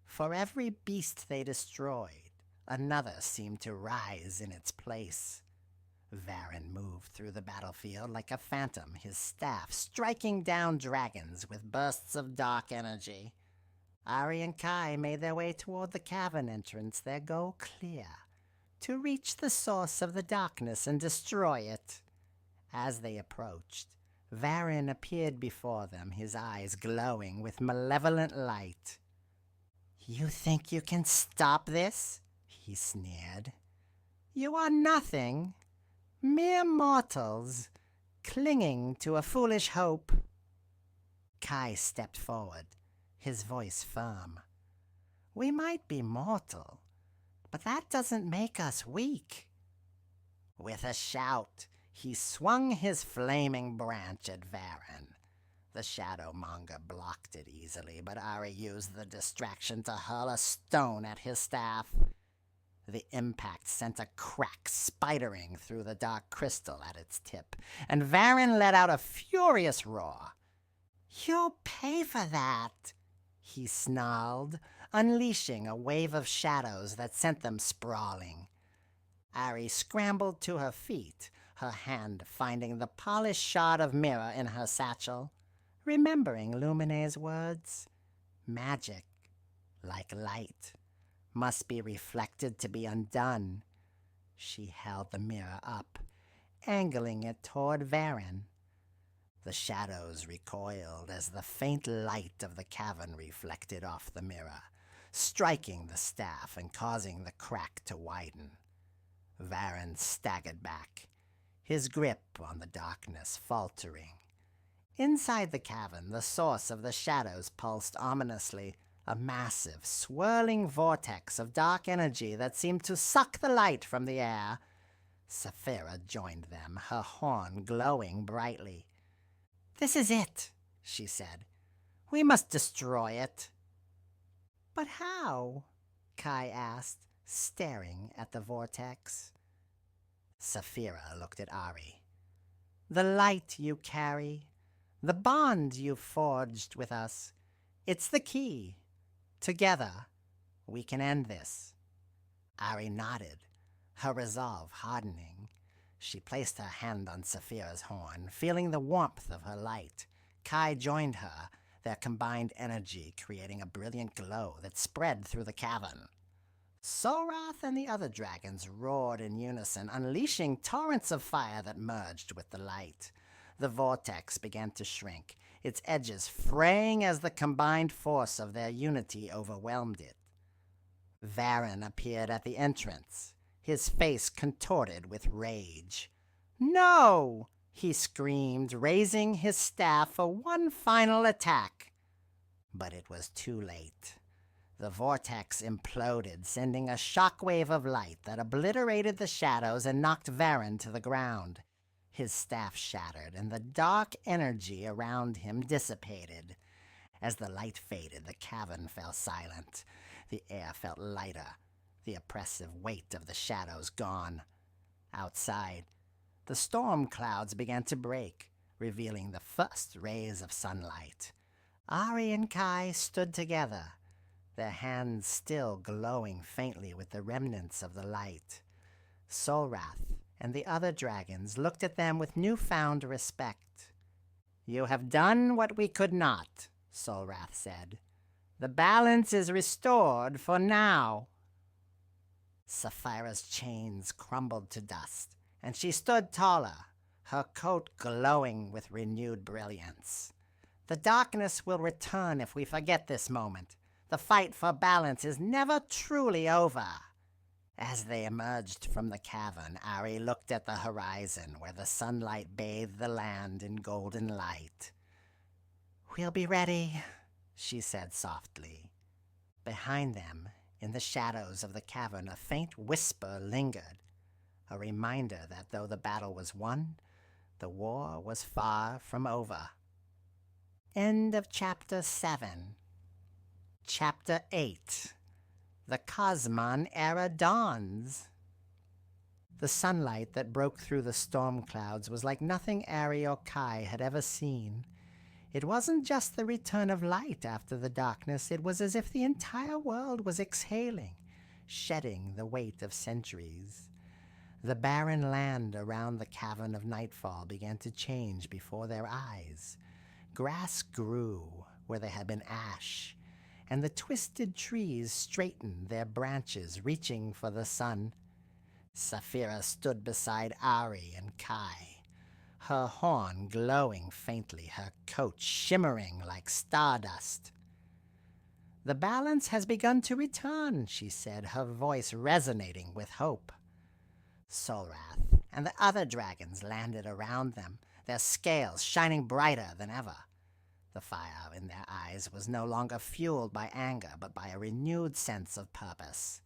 For every beast they destroyed, another seemed to rise in its place. Varen moved through the battlefield like a phantom, his staff striking down dragons with bursts of dark energy. Ari and Kai made their way toward the cavern entrance, their goal clear: to reach the source of the darkness and destroy it. As they approached, Varen appeared before them, his eyes glowing with malevolent light. "You think you can stop this?" he sneered. "You are nothing. Mere mortals, clinging to a foolish hope." Kai stepped forward, his voice firm. "We might be mortal, but that doesn't make us weak." With a shout, he swung his flaming branch at Varen. The shadow monger blocked it easily, but Ari used the distraction to hurl a stone at his staff. The impact sent a crack spidering through the dark crystal at its tip, and Varen let out a furious roar. "You'll pay for that," he snarled, unleashing a wave of shadows that sent them sprawling. Ari scrambled to her feet, her hand finding the polished shard of mirror in her satchel, remembering Lumine's words. Magic, like light, must be reflected to be undone. She held the mirror up, angling it toward Varen. The shadows recoiled as the faint light of the cavern reflected off the mirror, striking the staff and causing the crack to widen. Varen staggered back, his grip on the darkness faltering. Inside the cavern, the source of the shadows pulsed ominously, a massive, swirling vortex of dark energy that seemed to suck the light from the air. Saphira joined them, her horn glowing brightly. "This is it," she said. "We must destroy it." "But how?" Kai asked, staring at the vortex. Saphira looked at Ari. "The light you carry, the bond you forged with us, it's the key. Together, we can end this." Ari nodded, her resolve hardening. She placed her hand on Saphira's horn, feeling the warmth of her light. Kai joined her, their combined energy creating a brilliant glow that spread through the cavern. Sorath and the other dragons roared in unison, unleashing torrents of fire that merged with the light. The vortex began to shrink, its edges fraying as the combined force of their unity overwhelmed it. Varen appeared at the entrance, his face contorted with rage. "No!" he screamed, raising his staff for one final attack. But it was too late. The vortex imploded, sending a shockwave of light that obliterated the shadows and knocked Varen to the ground. His staff shattered, and the dark energy around him dissipated. As the light faded, the cavern fell silent. The air felt lighter, the oppressive weight of the shadows gone. Outside, the storm clouds began to break, revealing the first rays of sunlight. Ari and Kai stood together, their hands still glowing faintly with the remnants of the light. Sorath and the other dragons looked at them with newfound respect. "You have done what we could not," Sorath said. "The balance is restored for now." Saphira's chains crumbled to dust, and she stood taller, her coat glowing with renewed brilliance. "The darkness will return if we forget this moment. The fight for balance is never truly over." As they emerged from the cavern, Ari looked at the horizon where the sunlight bathed the land in golden light. "We'll be ready," she said softly. Behind them, in the shadows of the cavern, a faint whisper lingered, a reminder that though the battle was won, the war was far from over. End of Chapter 7. Chapter 8. The Kosmon Era dawns. The sunlight that broke through the storm clouds was like nothing Ari or Kai had ever seen. It wasn't just the return of light after the darkness, it was as if the entire world was exhaling, shedding the weight of centuries. The barren land around the cavern of nightfall began to change before their eyes. Grass grew where there had been ash, and the twisted trees straightened their branches, reaching for the sun. Saphira stood beside Ari and Kai, her horn glowing faintly, her coat shimmering like stardust. "The balance has begun to return," she said, her voice resonating with hope. Solrath and the other dragons landed around them, their scales shining brighter than ever. The fire in their eyes was no longer fueled by anger, but by a renewed sense of purpose.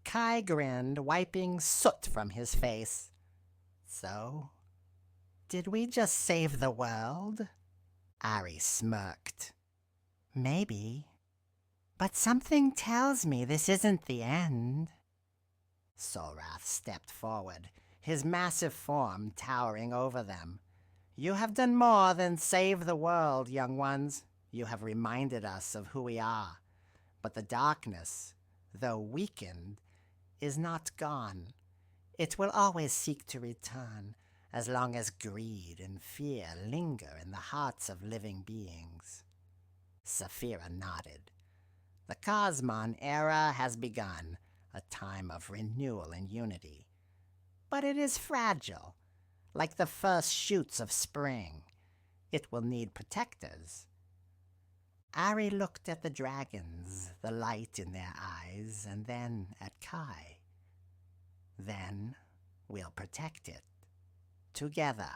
Kai grinned, wiping soot from his face. "So, did we just save the world?" Ari smirked. "Maybe. But something tells me this isn't the end." Solrath stepped forward, his massive form towering over them. "You have done more than save the world, young ones. You have reminded us of who we are. But the darkness, though weakened, is not gone. It will always seek to return, as long as greed and fear linger in the hearts of living beings." Saphira nodded. "The Kosmon Era has begun, a time of renewal and unity. But it is fragile, like the first shoots of spring. It will need protectors." Ari looked at the dragons, the light in their eyes, and then at Kai. "Then we'll protect it. Together."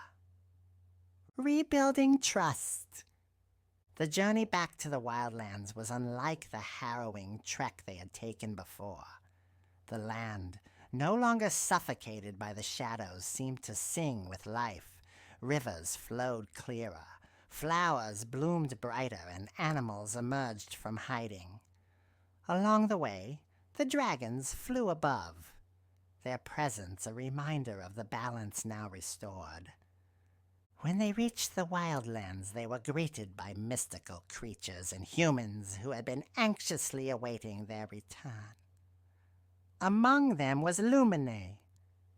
Rebuilding trust. The journey back to the wildlands was unlike the harrowing trek they had taken before. The land, no longer suffocated by the shadows, seemed to sing with life. Rivers flowed clearer, flowers bloomed brighter, and animals emerged from hiding. Along the way, the dragons flew above, their presence a reminder of the balance now restored. When they reached the wildlands, they were greeted by mystical creatures and humans who had been anxiously awaiting their return. Among them was Lumine,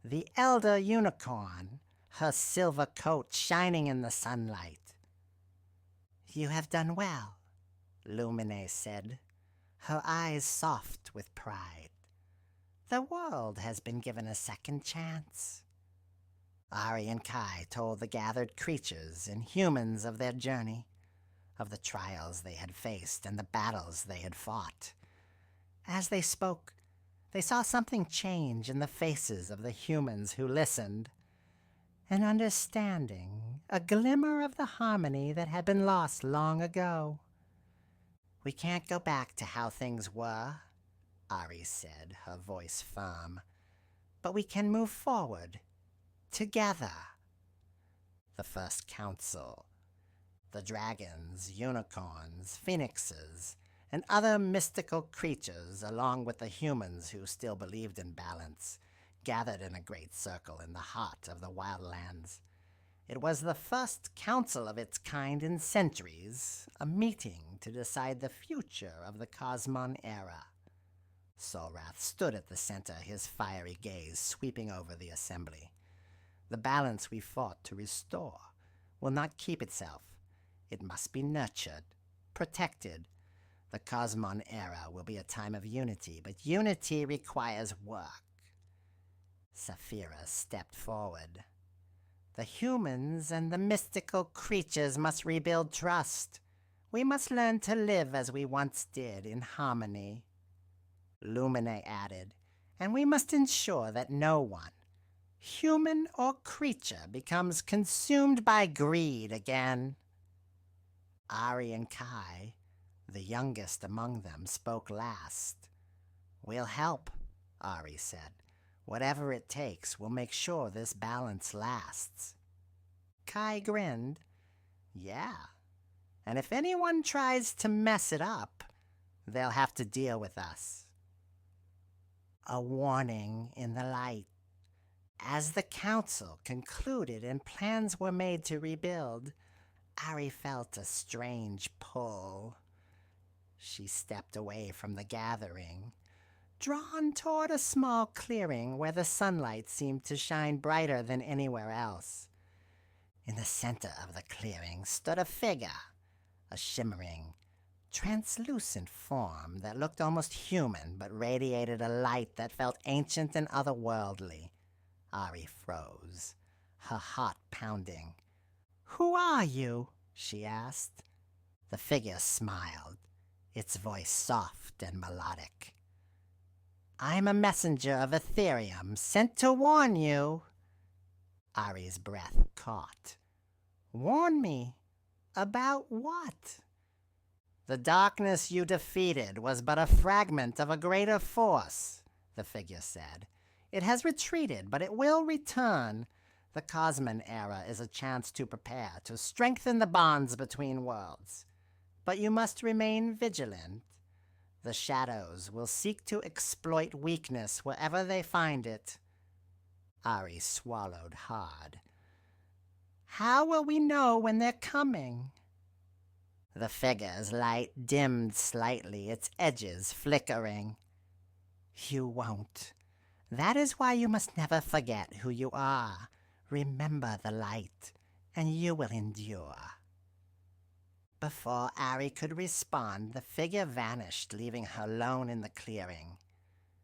the elder unicorn, her silver coat shining in the sunlight. "You have done well," Lumine said, her eyes soft with pride. "The world has been given a second chance." Ari and Kai told the gathered creatures and humans of their journey, of the trials they had faced and the battles they had fought. As they spoke, they saw something change in the faces of the humans who listened. An understanding, a glimmer of the harmony that had been lost long ago. "We can't go back to how things were," Ari said, her voice firm. "But we can move forward, together." The first council, the dragons, unicorns, phoenixes, and other mystical creatures, along with the humans who still believed in balance, gathered in a great circle in the heart of the wildlands. It was the first council of its kind in centuries, a meeting to decide the future of the Kosmon Era. Solrath stood at the center, his fiery gaze sweeping over the assembly. "The balance we fought to restore will not keep itself. It must be nurtured, protected. The Kosmon Era will be a time of unity, but unity requires work." Saphira stepped forward. "The humans and the mystical creatures must rebuild trust. We must learn to live as we once did, in harmony." Lumine added, "And we must ensure that no one, human or creature, becomes consumed by greed again." Ari and Kai, the youngest among them, spoke last. "We'll help," Ari said. "Whatever it takes, we'll make sure this balance lasts." Kai grinned. "Yeah, and if anyone tries to mess it up, they'll have to deal with us." A warning in the light. As the council concluded and plans were made to rebuild, Ari felt a strange pull. She stepped away from the gathering, drawn toward a small clearing where the sunlight seemed to shine brighter than anywhere else. In the center of the clearing stood a figure, a shimmering, translucent form that looked almost human but radiated a light that felt ancient and otherworldly. Ari froze, her heart pounding. "Who are you?" she asked. The figure smiled, its voice soft and melodic. "I'm a messenger of Ethereum, sent to warn you." Ari's breath caught. "Warn me? About what?" "The darkness you defeated was but a fragment of a greater force," the figure said. "It has retreated, but it will return. The Kosmon Era is a chance to prepare, to strengthen the bonds between worlds. But you must remain vigilant. The shadows will seek to exploit weakness wherever they find it." Ari swallowed hard. "How will we know when they're coming?" The figure's light dimmed slightly, its edges flickering. "You won't. That is why you must never forget who you are. Remember the light, and you will endure." Before Ari could respond, the figure vanished, leaving her alone in the clearing.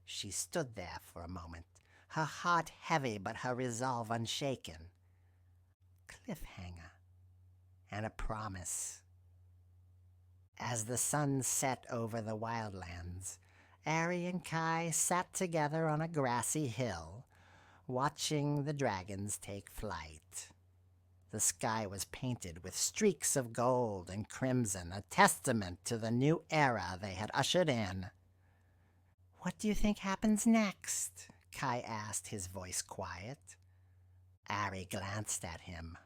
She stood there for a moment, her heart heavy but her resolve unshaken. Cliffhanger and a promise. As the sun set over the wildlands, Ari and Kai sat together on a grassy hill, watching the dragons take flight. The sky was painted with streaks of gold and crimson, a testament to the new era they had ushered in. "What do you think happens next?" Kai asked, his voice quiet. Ari glanced at him,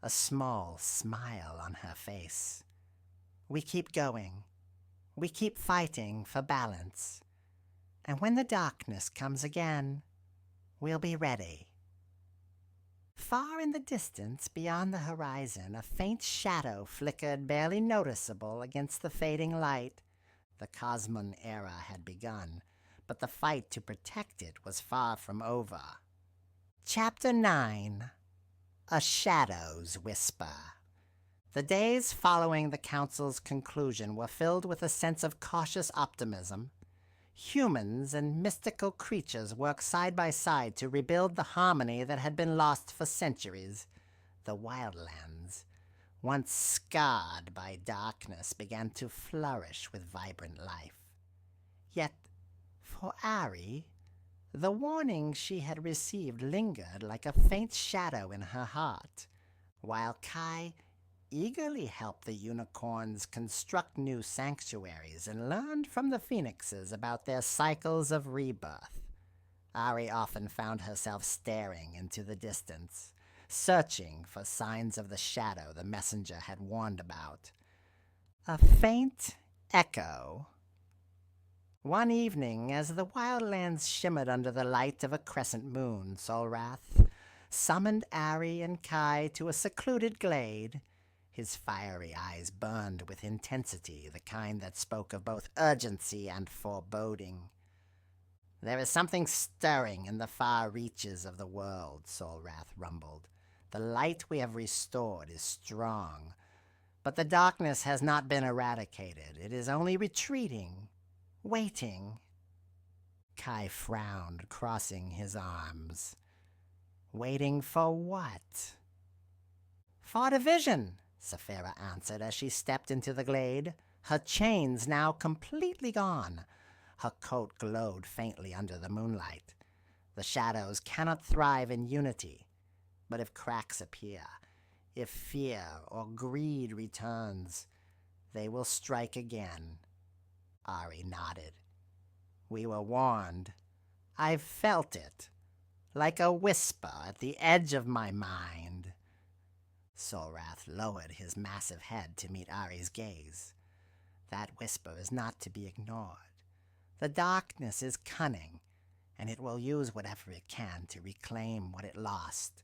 a small smile on her face. "We keep going. We keep fighting for balance. And when the darkness comes again, we'll be ready." Far in the distance, beyond the horizon, a faint shadow flickered, barely noticeable against the fading light. The Kosmon Era had begun, but the fight to protect it was far from over. Chapter 9. A Shadow's Whisper. The days following the council's conclusion were filled with a sense of cautious optimism. Humans and mystical creatures worked side by side to rebuild the harmony that had been lost for centuries. The wildlands, once scarred by darkness, began to flourish with vibrant life. Yet, for Ari, the warning she had received lingered like a faint shadow in her heart, while Kai eagerly helped the unicorns construct new sanctuaries and learned from the phoenixes about their cycles of rebirth. Ari often found herself staring into the distance, searching for signs of the shadow the messenger had warned about. A faint echo. One evening, as the wildlands shimmered under the light of a crescent moon, Solrath summoned Ari and Kai to a secluded glade. His fiery eyes burned with intensity, the kind that spoke of both urgency and foreboding. "There is something stirring in the far reaches of the world," Solrath rumbled. "The light we have restored is strong, but the darkness has not been eradicated. It is only retreating, waiting." Kai frowned, crossing his arms. "Waiting for what?" "For division," Saphira answered as she stepped into the glade, her chains now completely gone. Her coat glowed faintly under the moonlight. The shadows cannot thrive in unity, but if cracks appear, if fear or greed returns, they will strike again. Ari nodded. "We were warned. I've felt it, like a whisper at the edge of my mind." Solrath lowered his massive head to meet Ari's gaze. "That whisper is not to be ignored. The darkness is cunning, and it will use whatever it can to reclaim what it lost."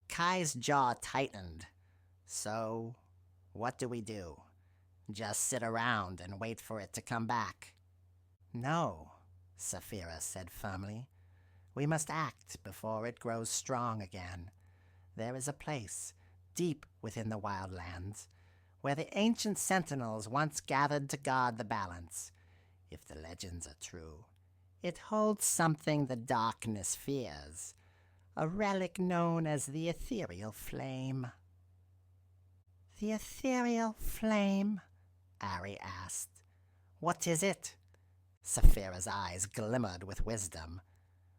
Kai's jaw tightened. So, what do we do? Just sit around and wait for it to come back? No, Saphira said firmly. We must act before it grows strong again. There is a place, deep within the wildlands, where the ancient sentinels once gathered to guard the balance. If the legends are true, it holds something the darkness fears, a relic known as the ethereal flame. The ethereal flame? Ari asked. What is it? Saphira's eyes glimmered with wisdom.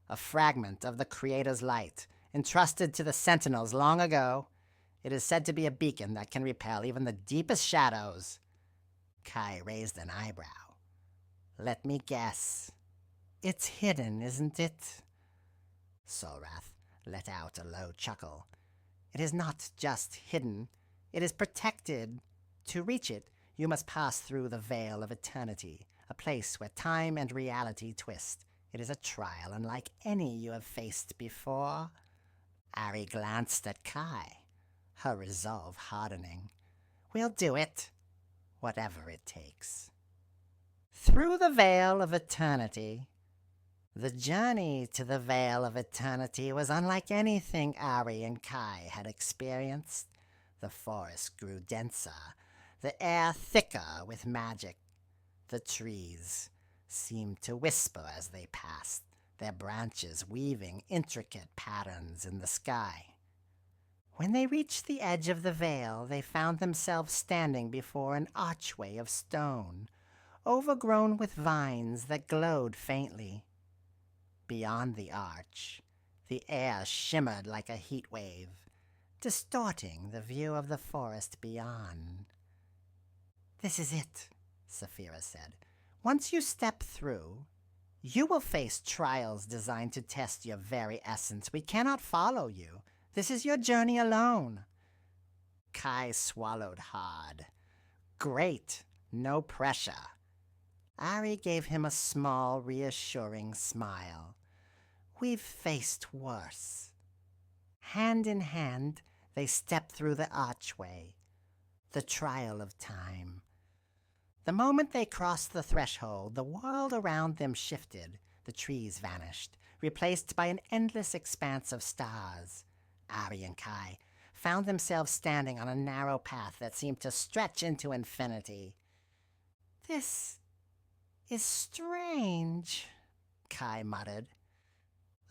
A fragment of the Creator's light, entrusted to the Sentinels long ago. It is said to be a beacon that can repel even the deepest shadows. Kai raised an eyebrow. Let me guess. It's hidden, isn't it? Sorath let out a low chuckle. It is not just hidden. It is protected. To reach it, you must pass through the veil of eternity, a place where time and reality twist. It is a trial unlike any you have faced before. Ari glanced at Kai, her resolve hardening. We'll do it, whatever it takes. Through the veil of eternity. The journey to the veil of eternity was unlike anything Ari and Kai had experienced. The forest grew denser, the air thicker with magic. The trees seemed to whisper as they passed, their branches weaving intricate patterns in the sky. When they reached the edge of the veil, they found themselves standing before an archway of stone, overgrown with vines that glowed faintly. Beyond the arch, the air shimmered like a heat wave, distorting the view of the forest beyond. This is it, Saphira said. Once you step through, you will face trials designed to test your very essence. We cannot follow you. This is your journey alone. Kai swallowed hard. Great, no pressure. Ari gave him a small, reassuring smile. We've faced worse. Hand in hand, they stepped through the archway, the trial of time. The moment they crossed the threshold, the world around them shifted. The trees vanished, replaced by an endless expanse of stars. Ari and Kai found themselves standing on a narrow path that seemed to stretch into infinity. This is strange, Kai muttered.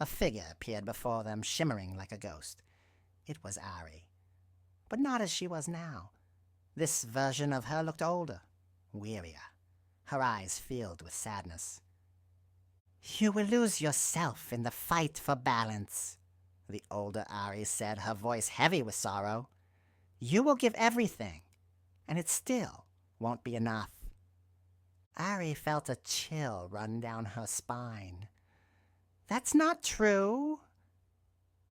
A figure appeared before them, shimmering like a ghost. It was Ari, but not as she was now. This version of her looked older, wearier, her eyes filled with sadness. You will lose yourself in the fight for balance, the older Ari said, her voice heavy with sorrow. You will give everything, and it still won't be enough. Ari felt a chill run down her spine. That's not true.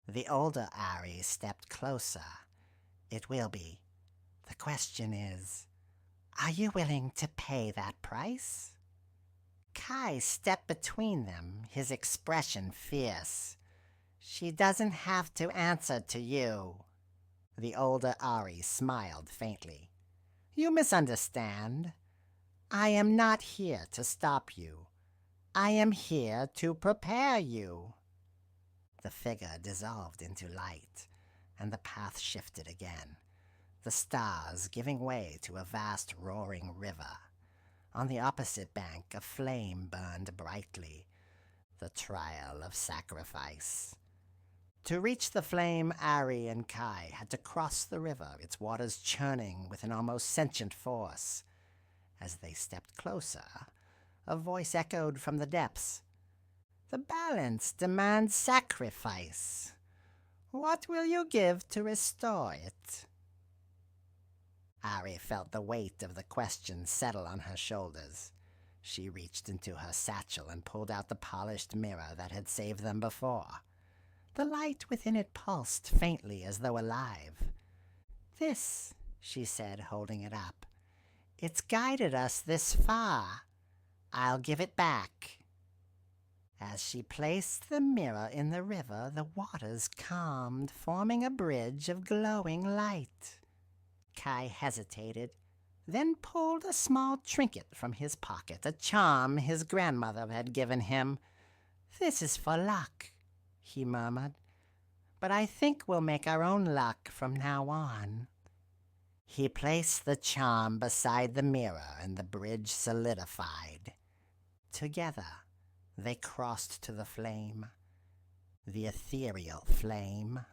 The older Ari stepped closer. It will be. The question is, are you willing to pay that price? Kai stepped between them, his expression fierce. She doesn't have to answer to you. The older Ari smiled faintly. You misunderstand. I am not here to stop you. I am here to prepare you. The figure dissolved into light, and the path shifted again, the stars giving way to a vast roaring river. On the opposite bank, a flame burned brightly, the trial of sacrifice. To reach the flame, Ari and Kai had to cross the river, its waters churning with an almost sentient force. As they stepped closer, a voice echoed from the depths. The balance demands sacrifice. What will you give to restore it? Ari felt the weight of the question settle on her shoulders. She reached into her satchel and pulled out the polished mirror that had saved them before. The light within it pulsed faintly as though alive. This, she said, holding it up. It's guided us this far. I'll give it back. As she placed the mirror in the river, the waters calmed, forming a bridge of glowing light. Kai hesitated, then pulled a small trinket from his pocket, a charm his grandmother had given him. "This is for luck," he murmured, "but I think we'll make our own luck from now on." He placed the charm beside the mirror, and the bridge solidified. Together, they crossed to the flame, the ethereal flame.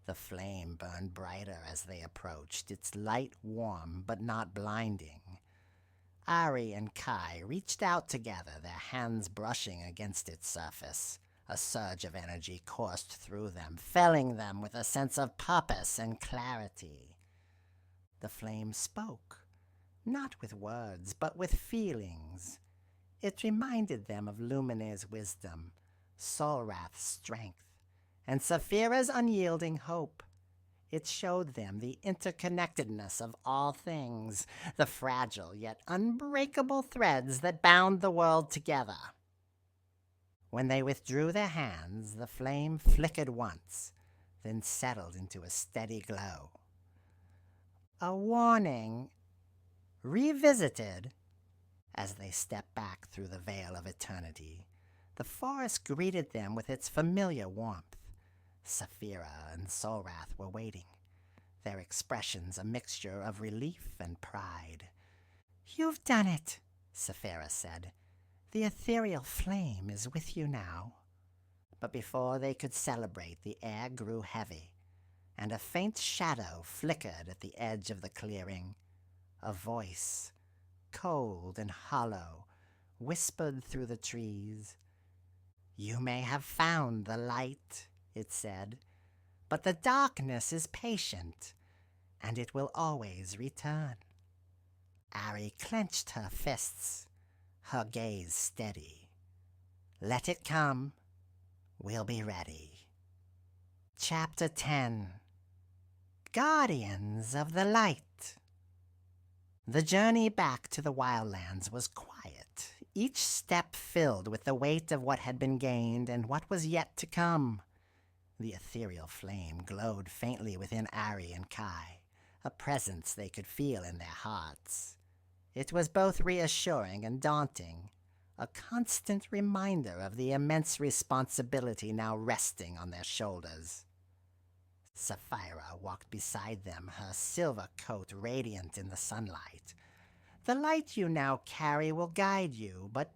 The flame burned brighter as they approached, its light warm but not blinding. Ari and Kai reached out together, their hands brushing against its surface. A surge of energy coursed through them, filling them with a sense of purpose and clarity. The flame spoke, not with words, but with feelings. It reminded them of Lumine's wisdom, Solrath's strength, and Saphira's unyielding hope. It showed them the interconnectedness of all things, the fragile yet unbreakable threads that bound the world together. When they withdrew their hands, the flame flickered once, then settled into a steady glow. A warning, revisited. As they stepped back through the veil of eternity, the forest greeted them with its familiar warmth. Saphira and Solrath were waiting, their expressions a mixture of relief and pride. "You've done it," Saphira said. "The ethereal flame is with you now." But before they could celebrate, the air grew heavy, and a faint shadow flickered at the edge of the clearing. A voice, cold and hollow, whispered through the trees. "You may have found the light," it said, "but the darkness is patient, and it will always return." Ari clenched her fists, her gaze steady. "Let it come. We'll be ready." Chapter 10. Guardians of the Light. The journey back to the wildlands was quiet, each step filled with the weight of what had been gained and what was yet to come. The ethereal flame glowed faintly within Ari and Kai, a presence they could feel in their hearts. It was both reassuring and daunting, a constant reminder of the immense responsibility now resting on their shoulders. Saphira walked beside them, her silver coat radiant in the sunlight. "The light you now carry will guide you, but